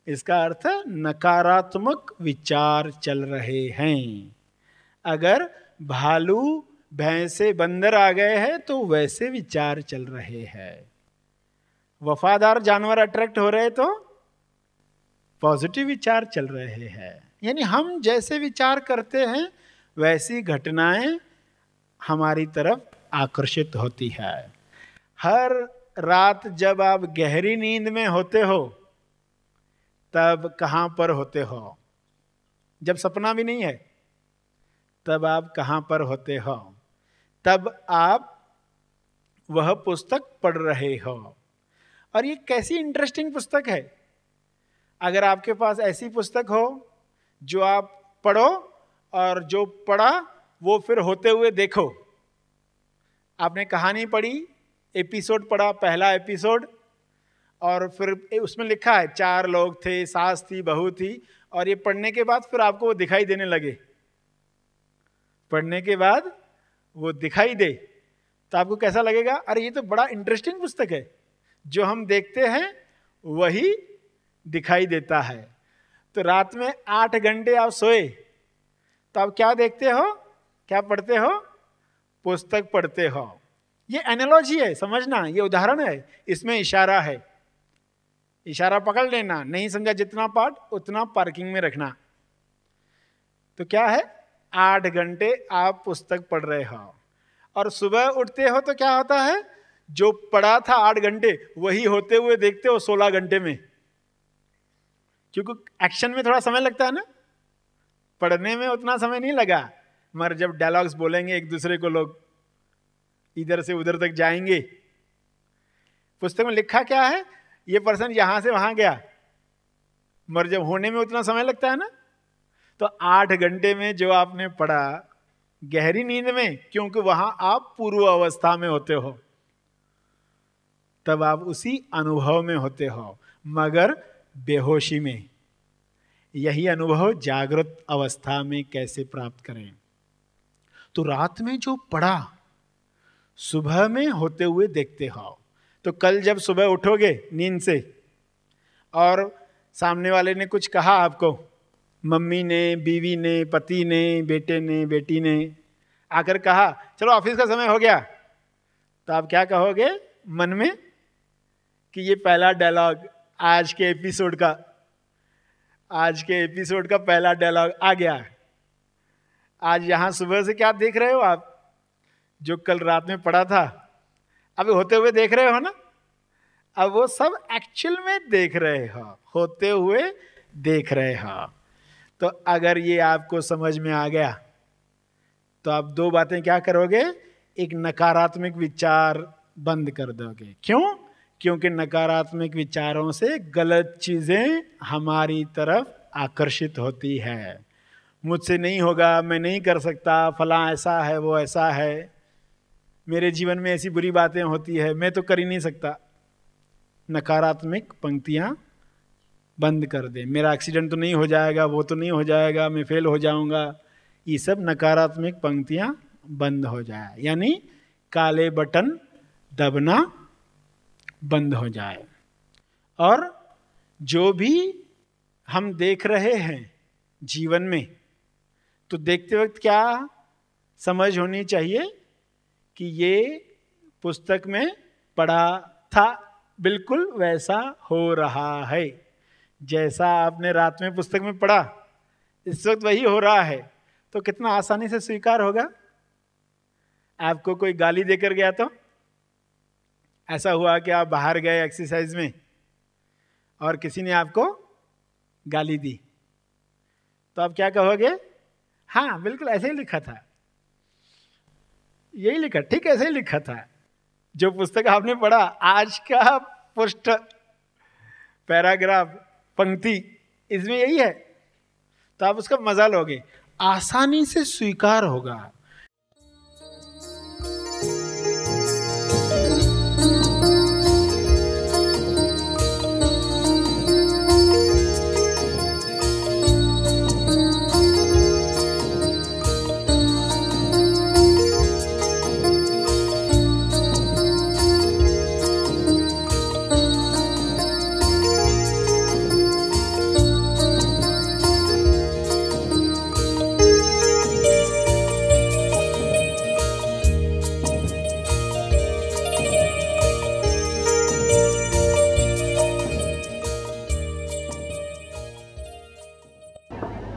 इसका अर्थ नकारात्मक विचार चल रहे हैं। अगर भालू भैंसे बंदर आ गए हैं तो वैसे विचार चल रहे हैं। वफादार जानवर अट्रैक्ट हो रहे तो पॉजिटिव विचार चल रहे हैं। यानी हम जैसे विचार करते हैं वैसी घटनाएं हमारी तरफ आकर्षित होती है। हर रात जब आप गहरी नींद में होते हो तब कहां पर होते हो? जब सपना भी नहीं है तब आप कहां पर होते हो? तब आप वह पुस्तक पढ़ रहे हो। और ये कैसी इंटरेस्टिंग पुस्तक है। अगर आपके पास ऐसी पुस्तक हो जो आप पढ़ो और जो पढ़ा वो फिर होते हुए देखो। आपने कहानी पढ़ी, एपिसोड पढ़ा, पहला एपिसोड, और फिर उसमें लिखा है 4 लोग थे, सास थी, बहू थी, और ये पढ़ने के बाद फिर आपको वो दिखाई देने लगे। पढ़ने के बाद वो दिखाई दे तो आपको कैसा लगेगा? अरे ये तो बड़ा इंटरेस्टिंग पुस्तक है। जो हम देखते हैं वही दिखाई देता है। तो रात में 8 घंटे आप सोए तो आप क्या देखते हो, क्या पढ़ते हो? पुस्तक पढ़ते हो। ये एनालॉजी है, समझना, ये उदाहरण है, इसमें इशारा है। इशारा पकड़ लेना, नहीं समझा जितना पार्ट उतना पार्किंग में रखना। तो क्या है, 8 घंटे आप पुस्तक पढ़ रहे हो और सुबह उठते हो तो क्या होता है? जो पढ़ा था 8 घंटे वही होते हुए देखते हो 16 घंटे में। क्योंकि एक्शन में थोड़ा समय लगता है ना, पढ़ने में उतना समय नहीं लगा। मगर जब डायलॉग्स बोलेंगे एक दूसरे को, लोग इधर से उधर तक जाएंगे। पुस्तक में लिखा क्या है? ये पर्सन यहां से वहां गया, मगर जब होने में उतना समय लगता है ना। तो 8 घंटे में जो आपने पढ़ा गहरी नींद में, क्योंकि वहां आप पूर्व अवस्था में होते हो, तब आप उसी अनुभव में होते हो, मगर बेहोशी में। यही अनुभव जागृत अवस्था में कैसे प्राप्त करें? तो रात में जो पढ़ा सुबह में होते हुए देखते हो। तो कल जब सुबह उठोगे नींद से और सामने वाले ने कुछ कहा आपको, मम्मी ने, बीवी ने, पति ने, बेटे ने, बेटी ने आकर कहा चलो ऑफिस का समय हो गया, तो आप क्या कहोगे मन में कि ये पहला डायलॉग आज के एपिसोड का पहला डायलॉग आ गया। आज यहां सुबह से क्या देख रहे हो आप? जो कल रात में पढ़ा था अभी होते हुए देख रहे हो ना। अब वो सब एक्चुअल में देख रहे हो, होते हुए देख रहे हो। तो अगर ये आपको समझ में आ गया तो आप 2 बातें क्या करोगे? एक नकारात्मक विचार बंद कर दोगे। क्यों? क्योंकि नकारात्मक विचारों से गलत चीजें हमारी तरफ आकर्षित होती है। मुझसे नहीं होगा, मैं नहीं कर सकता, फलां ऐसा है, वो ऐसा है, मेरे जीवन में ऐसी बुरी बातें होती है, मैं तो कर ही नहीं सकता। नकारात्मक पंक्तियां बंद कर दे। मेरा एक्सीडेंट तो नहीं हो जाएगा, वो तो नहीं हो जाएगा, मैं फेल हो जाऊंगा। ये सब नकारात्मक पंक्तियां बंद हो जाए, यानी काले बटन दबना बंद हो जाए। और जो भी हम देख रहे हैं जीवन में, तो देखते वक्त क्या समझ होनी चाहिए कि ये पुस्तक में पढ़ा था, बिल्कुल वैसा हो रहा है। जैसा आपने रात में पुस्तक में पढ़ा इस वक्त वही हो रहा है। तो कितना आसानी से स्वीकार होगा। आपको कोई गाली देकर गया तो ऐसा हुआ कि आप बाहर गए एक्सरसाइज में और किसी ने आपको गाली दी, तो आप क्या कहोगे? हाँ बिल्कुल ऐसे ही लिखा था, यही लिखा, ठीक ऐसे ही लिखा था। जो पुस्तक आपने पढ़ा, आज का पृष्ठ, पैराग्राफ, पंक्ति, इसमें यही है, तो आप उसका मजा लोगे, आसानी से स्वीकार होगा।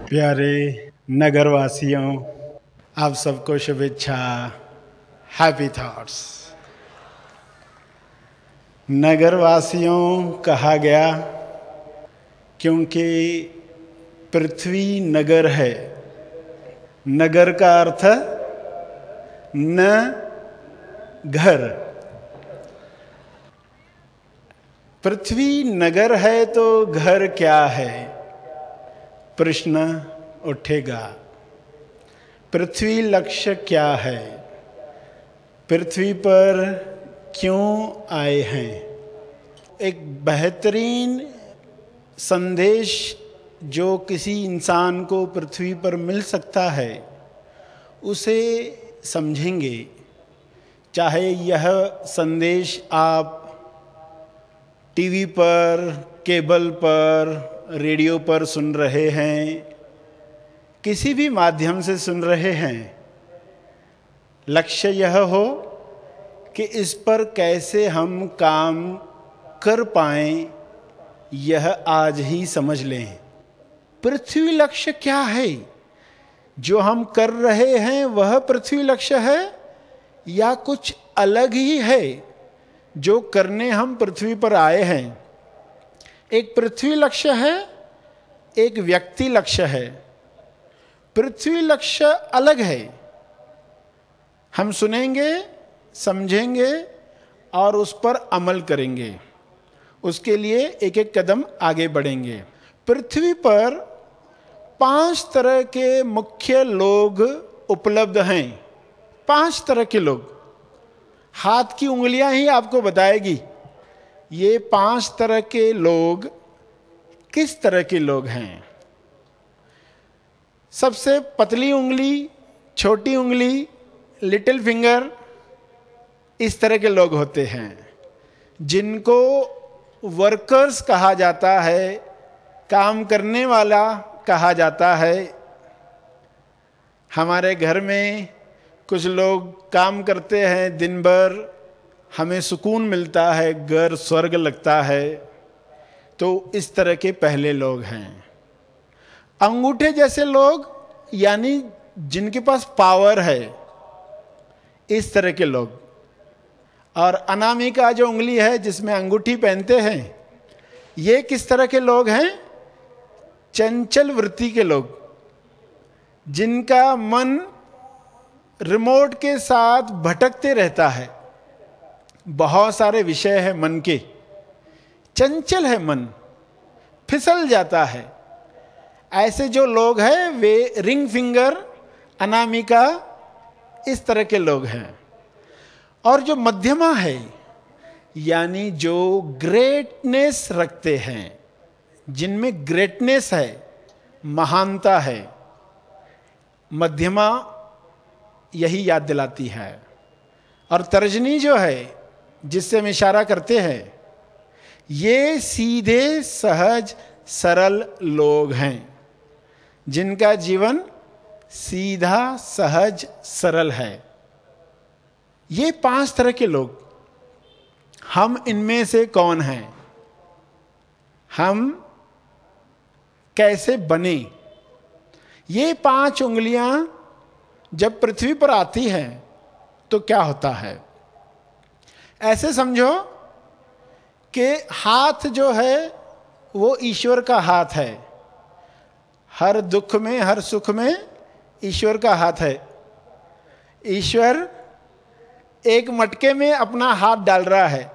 प्यारे नगरवासियों, आप सबको शुभेच्छा, हैप्पी थॉट्स। नगरवासियों कहा गया क्योंकि पृथ्वी नगर है। नगर का अर्थ न घर। पृथ्वी नगर है तो घर क्या है, प्रश्न उठेगा। पृथ्वी लक्ष्य क्या है, पृथ्वी पर क्यों आए हैं। एक बेहतरीन संदेश जो किसी इंसान को पृथ्वी पर मिल सकता है उसे समझेंगे। चाहे यह संदेश आप टीवी पर, केबल पर, रेडियो पर सुन रहे हैं, किसी भी माध्यम से सुन रहे हैं, लक्ष्य यह हो कि इस पर कैसे हम काम कर पाएं, यह आज ही समझ लें। पृथ्वी लक्ष्य क्या है, जो हम कर रहे हैं वह पृथ्वी लक्ष्य है या कुछ अलग ही है जो करने हम पृथ्वी पर आए हैं। एक पृथ्वी लक्ष्य है, एक व्यक्ति लक्ष्य है। पृथ्वी लक्ष्य अलग है, हम सुनेंगे, समझेंगे और उस पर अमल करेंगे। उसके लिए एक एक कदम आगे बढ़ेंगे। पृथ्वी पर 5 तरह के मुख्य लोग उपलब्ध हैं। 5 तरह के लोग, हाथ की उंगलियां ही आपको बताएगी ये 5 तरह के लोग किस तरह के लोग हैं। सबसे पतली उंगली, छोटी उंगली, लिटिल फिंगर, इस तरह के लोग होते हैं जिनको वर्कर्स कहा जाता है, काम करने वाला कहा जाता है। हमारे घर में कुछ लोग काम करते हैं दिन भर, हमें सुकून मिलता है, घर स्वर्ग लगता है। तो इस तरह के पहले लोग हैं। अंगूठे जैसे लोग, यानी जिनके पास पावर है, इस तरह के लोग। और अनामिका जो उंगली है जिसमें अंगूठी पहनते हैं, ये किस तरह के लोग हैं? चंचल वृत्ति के लोग, जिनका मन रिमोट के साथ भटकते रहता है। बहुत सारे विषय है मन के, चंचल है मन, फिसल जाता है। ऐसे जो लोग हैं वे रिंग फिंगर, अनामिका, इस तरह के लोग हैं। और जो मध्यमा है, यानी जो ग्रेटनेस रखते हैं, जिनमें ग्रेटनेस है, महानता है, मध्यमा यही याद दिलाती है। और तर्जनी जो है जिससे हम इशारा करते हैं, ये सीधे सहज सरल लोग हैं जिनका जीवन सीधा सहज सरल है। ये 5 तरह के लोग, हम इनमें से कौन हैं? हम कैसे बने? ये 5 उंगलियां जब पृथ्वी पर आती हैं तो क्या होता है? ऐसे समझो कि हाथ जो है वो ईश्वर का हाथ है। हर दुख में, हर सुख में ईश्वर का हाथ है। ईश्वर एक मटके में अपना हाथ डाल रहा है।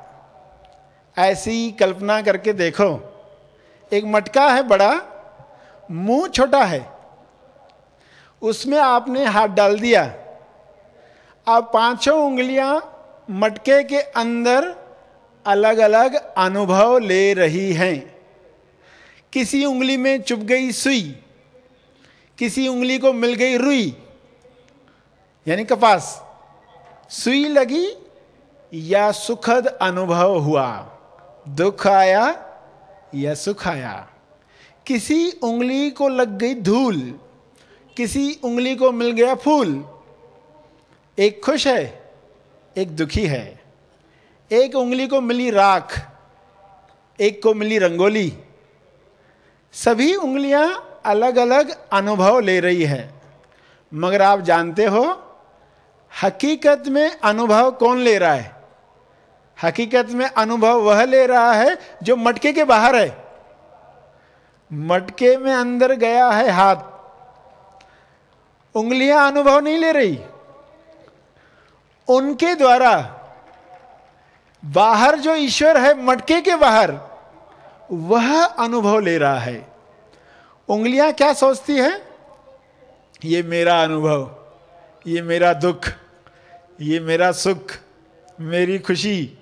ऐसी कल्पना करके देखो, एक मटका है बड़ा, मुंह छोटा है, उसमें आपने हाथ डाल दिया। अब 5 उंगलियां मटके के अंदर अलग अलग अनुभव ले रही हैं। किसी उंगली में चुभ गई सुई, किसी उंगली को मिल गई रुई यानी कपास, सुई लगी या सुखद अनुभव हुआ, दुख आया या सुख आया। किसी उंगली को लग गई धूल, किसी उंगली को मिल गया फूल। एक खुश है, एक दुखी है। एक उंगली को मिली राख, एक को मिली रंगोली। सभी उंगलियां अलग अलग अनुभव ले रही है, मगर आप जानते हो हकीकत में अनुभव कौन ले रहा है? हकीकत में अनुभव वह ले रहा है जो मटके के बाहर है। मटके में अंदर गया है हाथ, उंगलियां अनुभव नहीं ले रही। उनके द्वारा बाहर जो ईश्वर है मटके के बाहर, वह अनुभव ले रहा है। उंगलियां क्या सोचती हैं? ये मेरा अनुभव, ये मेरा दुख, ये मेरा सुख, मेरी खुशी।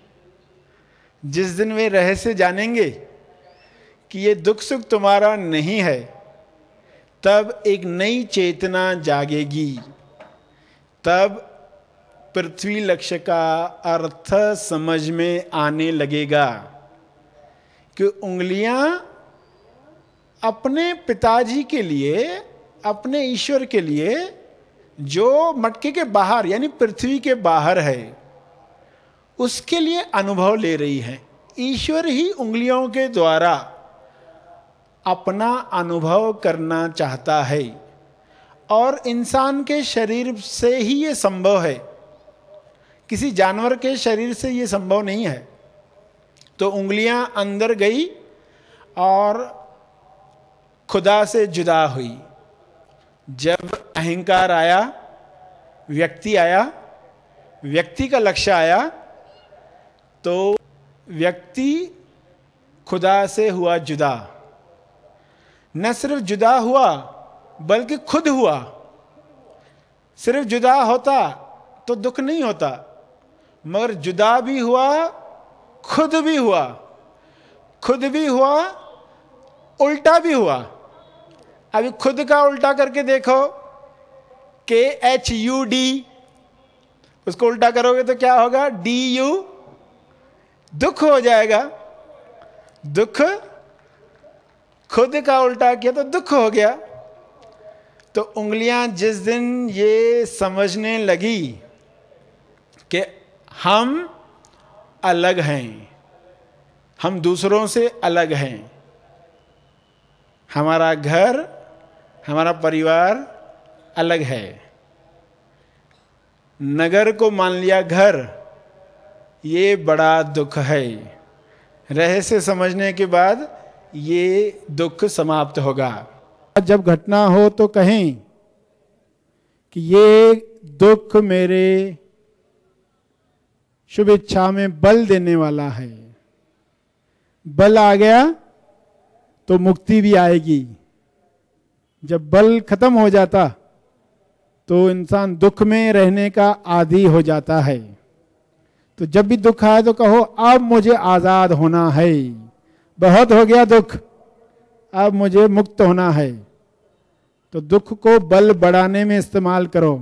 जिस दिन वे रहस्य जानेंगे कि ये दुख सुख तुम्हारा नहीं है, तब एक नई चेतना जागेगी। तब पृथ्वी लक्ष्य का अर्थ समझ में आने लगेगा कि उंगलियां अपने पिताजी के लिए, अपने ईश्वर के लिए, जो मटके के बाहर यानी पृथ्वी के बाहर है, उसके लिए अनुभव ले रही है। ईश्वर ही उंगलियों के द्वारा अपना अनुभव करना चाहता है, और इंसान के शरीर से ही ये संभव है, किसी जानवर के शरीर से ये संभव नहीं है। तो उंगलियां अंदर गई और खुदा से जुदा हुई। जब अहंकार आया, व्यक्ति आया, व्यक्ति का लक्ष्य आया, तो व्यक्ति खुदा से हुआ जुदा। न सिर्फ जुदा हुआ बल्कि खुद हुआ। सिर्फ जुदा होता तो दुख नहीं होता, मगर जुदा भी हुआ, खुद भी हुआ। खुद भी हुआ, उल्टा भी हुआ। अभी खुद का उल्टा करके देखो, KHUD, उसको उल्टा करोगे तो क्या होगा? DU, दुख हो जाएगा। दुख, खुद का उल्टा किया तो दुख हो गया। तो उंगलियां जिस दिन ये समझने लगी कि हम अलग हैं, हम दूसरों से अलग हैं, हमारा घर, हमारा परिवार अलग है, नगर को मान लिया घर, ये बड़ा दुख है। रहस्य समझने के बाद ये दुख समाप्त होगा। जब घटना हो तो कहें कि ये दुख मेरे शुभ इच्छा में बल देने वाला है। बल आ गया तो मुक्ति भी आएगी। जब बल खत्म हो जाता तो इंसान दुख में रहने का आदी हो जाता है। तो जब भी दुख आए तो कहो अब मुझे आजाद होना है, बहुत हो गया दुख, अब मुझे मुक्त होना है। तो दुख को बल बढ़ाने में इस्तेमाल करो।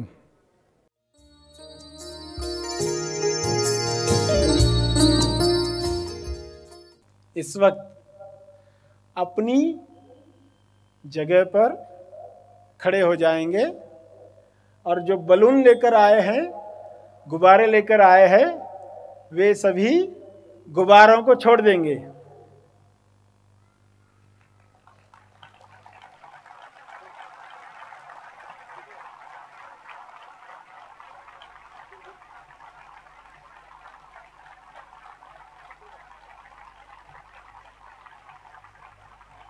इस वक्त अपनी जगह पर खड़े हो जाएंगे और जो बलून लेकर आए हैं, गुब्बारे लेकर आए हैं, वे सभी गुब्बारों को छोड़ देंगे।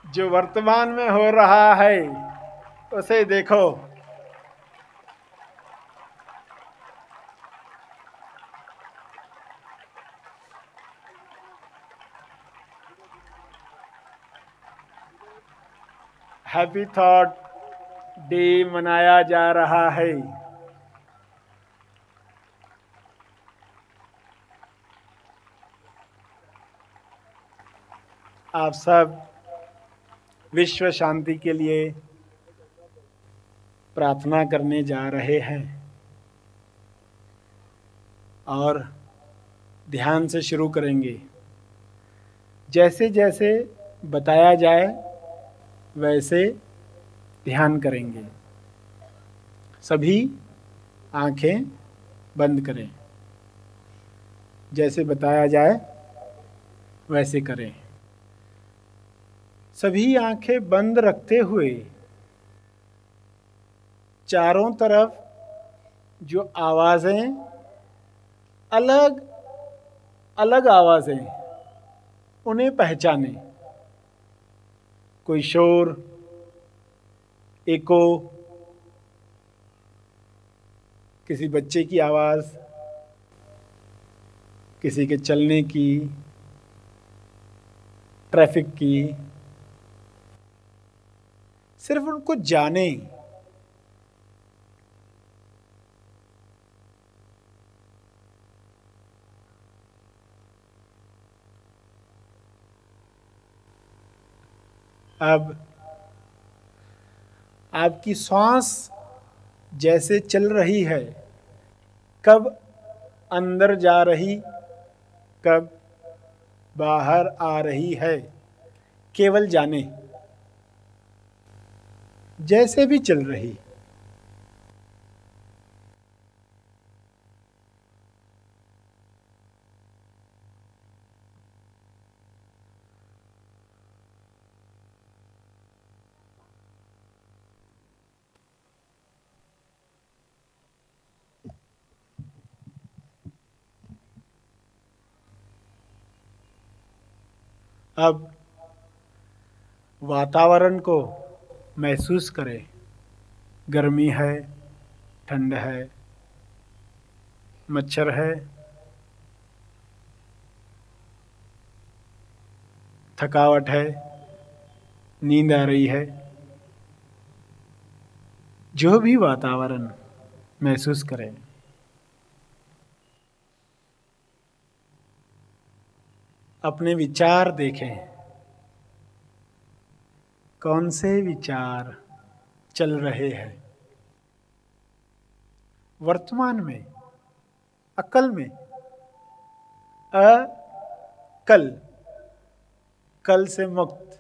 जो वर्तमान में हो रहा है उसे देखो। हैप्पी थॉट डे मनाया जा रहा है। आप सब विश्व शांति के लिए प्रार्थना करने जा रहे हैं और ध्यान से शुरू करेंगे। जैसे जैसे बताया जाए वैसे ध्यान करेंगे। सभी आंखें बंद करें, जैसे बताया जाए वैसे करें। सभी आंखें बंद रखते हुए चारों तरफ जो आवाज़ें, अलग अलग आवाज़ें, उन्हें पहचाने। कोई शोर, एको, किसी बच्चे की आवाज़, किसी के चलने की, ट्रैफिक की, सिर्फ उनको जाने। अब आपकी सांस जैसे चल रही है, कब अंदर जा रही, कब बाहर आ रही है, केवल जाने। जैसे भी चल रही। अब वातावरण को महसूस करें। गर्मी है, ठंड है, मच्छर है, थकावट है, नींद आ रही है। जो भी वातावरण महसूस करें। अपने विचार देखें। कौन से विचार चल रहे हैं वर्तमान में, अकल में, अकल, कल से मुक्त।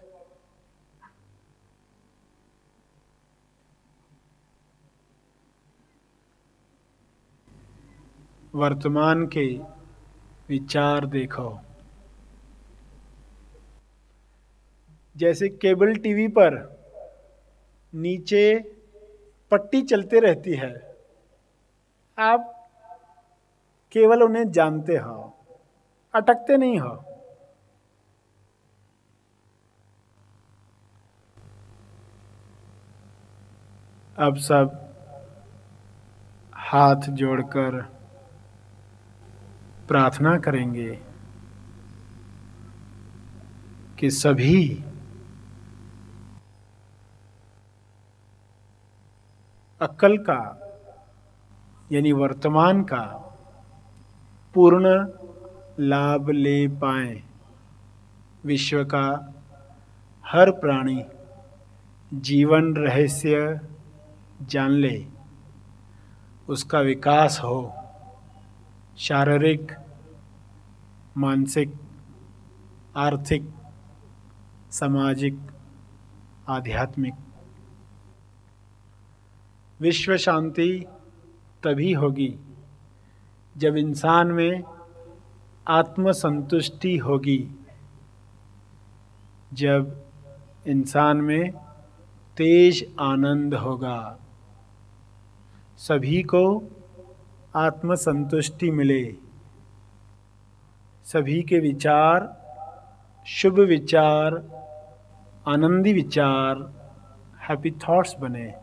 वर्तमान के विचार देखो। जैसे केबल टीवी पर नीचे पट्टी चलते रहती है, आप केवल उन्हें जानते हो, अटकते नहीं हो। अब सब हाथ जोड़कर प्रार्थना करेंगे कि सभी अक्ल का यानी वर्तमान का पूर्ण लाभ ले पाएं। विश्व का हर प्राणी जीवन रहस्य जान ले, उसका विकास हो, शारीरिक, मानसिक, आर्थिक, सामाजिक, आध्यात्मिक। विश्व शांति तभी होगी जब इंसान में आत्मसंतुष्टि होगी, जब इंसान में तेज आनंद होगा। सभी को आत्मसंतुष्टि मिले, सभी के विचार शुभ विचार, आनंदी विचार, हैप्पी थॉट्स बने।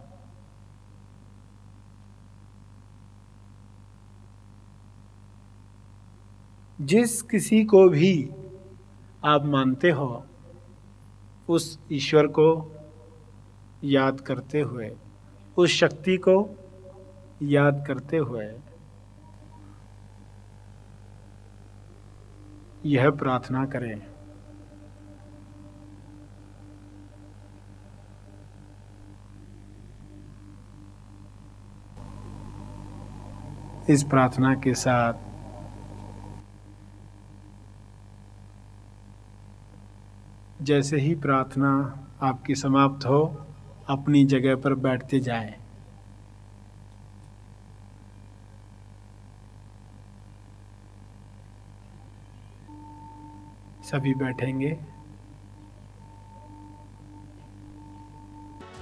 जिस किसी को भी आप मानते हो, उस ईश्वर को याद करते हुए, उस शक्ति को याद करते हुए यह प्रार्थना करें। इस प्रार्थना के साथ जैसे ही प्रार्थना आपकी समाप्त हो, अपनी जगह पर बैठते जाएं। सभी बैठेंगे।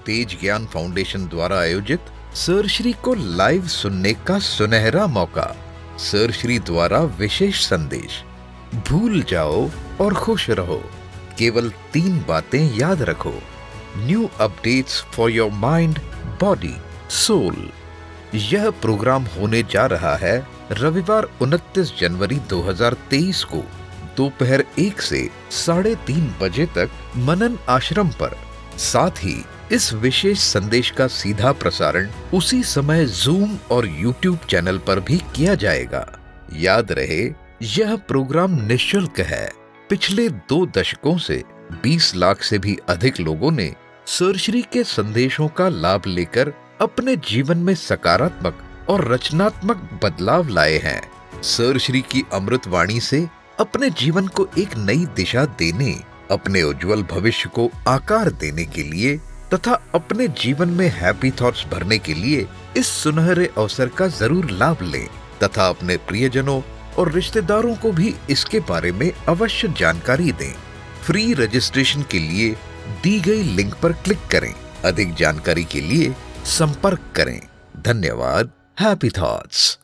तेज ज्ञान फाउंडेशन द्वारा आयोजित सर श्री को लाइव सुनने का सुनहरा मौका। सर श्री द्वारा विशेष संदेश। भूल जाओ और खुश रहो। केवल 3 बातें याद रखो। New updates for your mind, body, soul. यह प्रोग्राम होने जा रहा है रविवार 29 जनवरी 2023 को दोपहर 1 से 3:30 बजे तक मनन आश्रम पर। साथ ही इस विशेष संदेश का सीधा प्रसारण उसी समय जूम और यूट्यूब चैनल पर भी किया जाएगा। याद रहे, यह प्रोग्राम निःशुल्क है। पिछले 2 दशकों से 20 लाख से भी अधिक लोगों ने सर श्री के संदेशों का लाभ लेकर अपने जीवन में सकारात्मक और रचनात्मक बदलाव लाए हैं। सर श्री की अमृत वाणी से अपने जीवन को एक नई दिशा देने, अपने उज्जवल भविष्य को आकार देने के लिए तथा अपने जीवन में हैप्पी थॉट्स भरने के लिए इस सुनहरे अवसर का जरूर लाभ लें तथा अपने प्रियजनों और रिश्तेदारों को भी इसके बारे में अवश्य जानकारी दें। फ्री रजिस्ट्रेशन के लिए दी गई लिंक पर क्लिक करें। अधिक जानकारी के लिए संपर्क करें। धन्यवाद। Happy thoughts.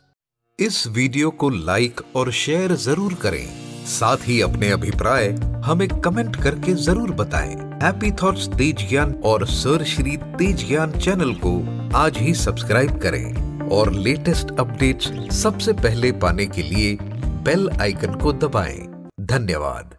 इस वीडियो को लाइक और शेयर जरूर करें। साथ ही अपने अभिप्राय हमें कमेंट करके जरूर बताएं। हैप्पी थॉट्स तेज ज्ञान और सर श्री तेज ज्ञान चैनल को आज ही सब्सक्राइब करें और लेटेस्ट अपडेट्स सबसे पहले पाने के लिए बेल आइकन को दबाएं। धन्यवाद।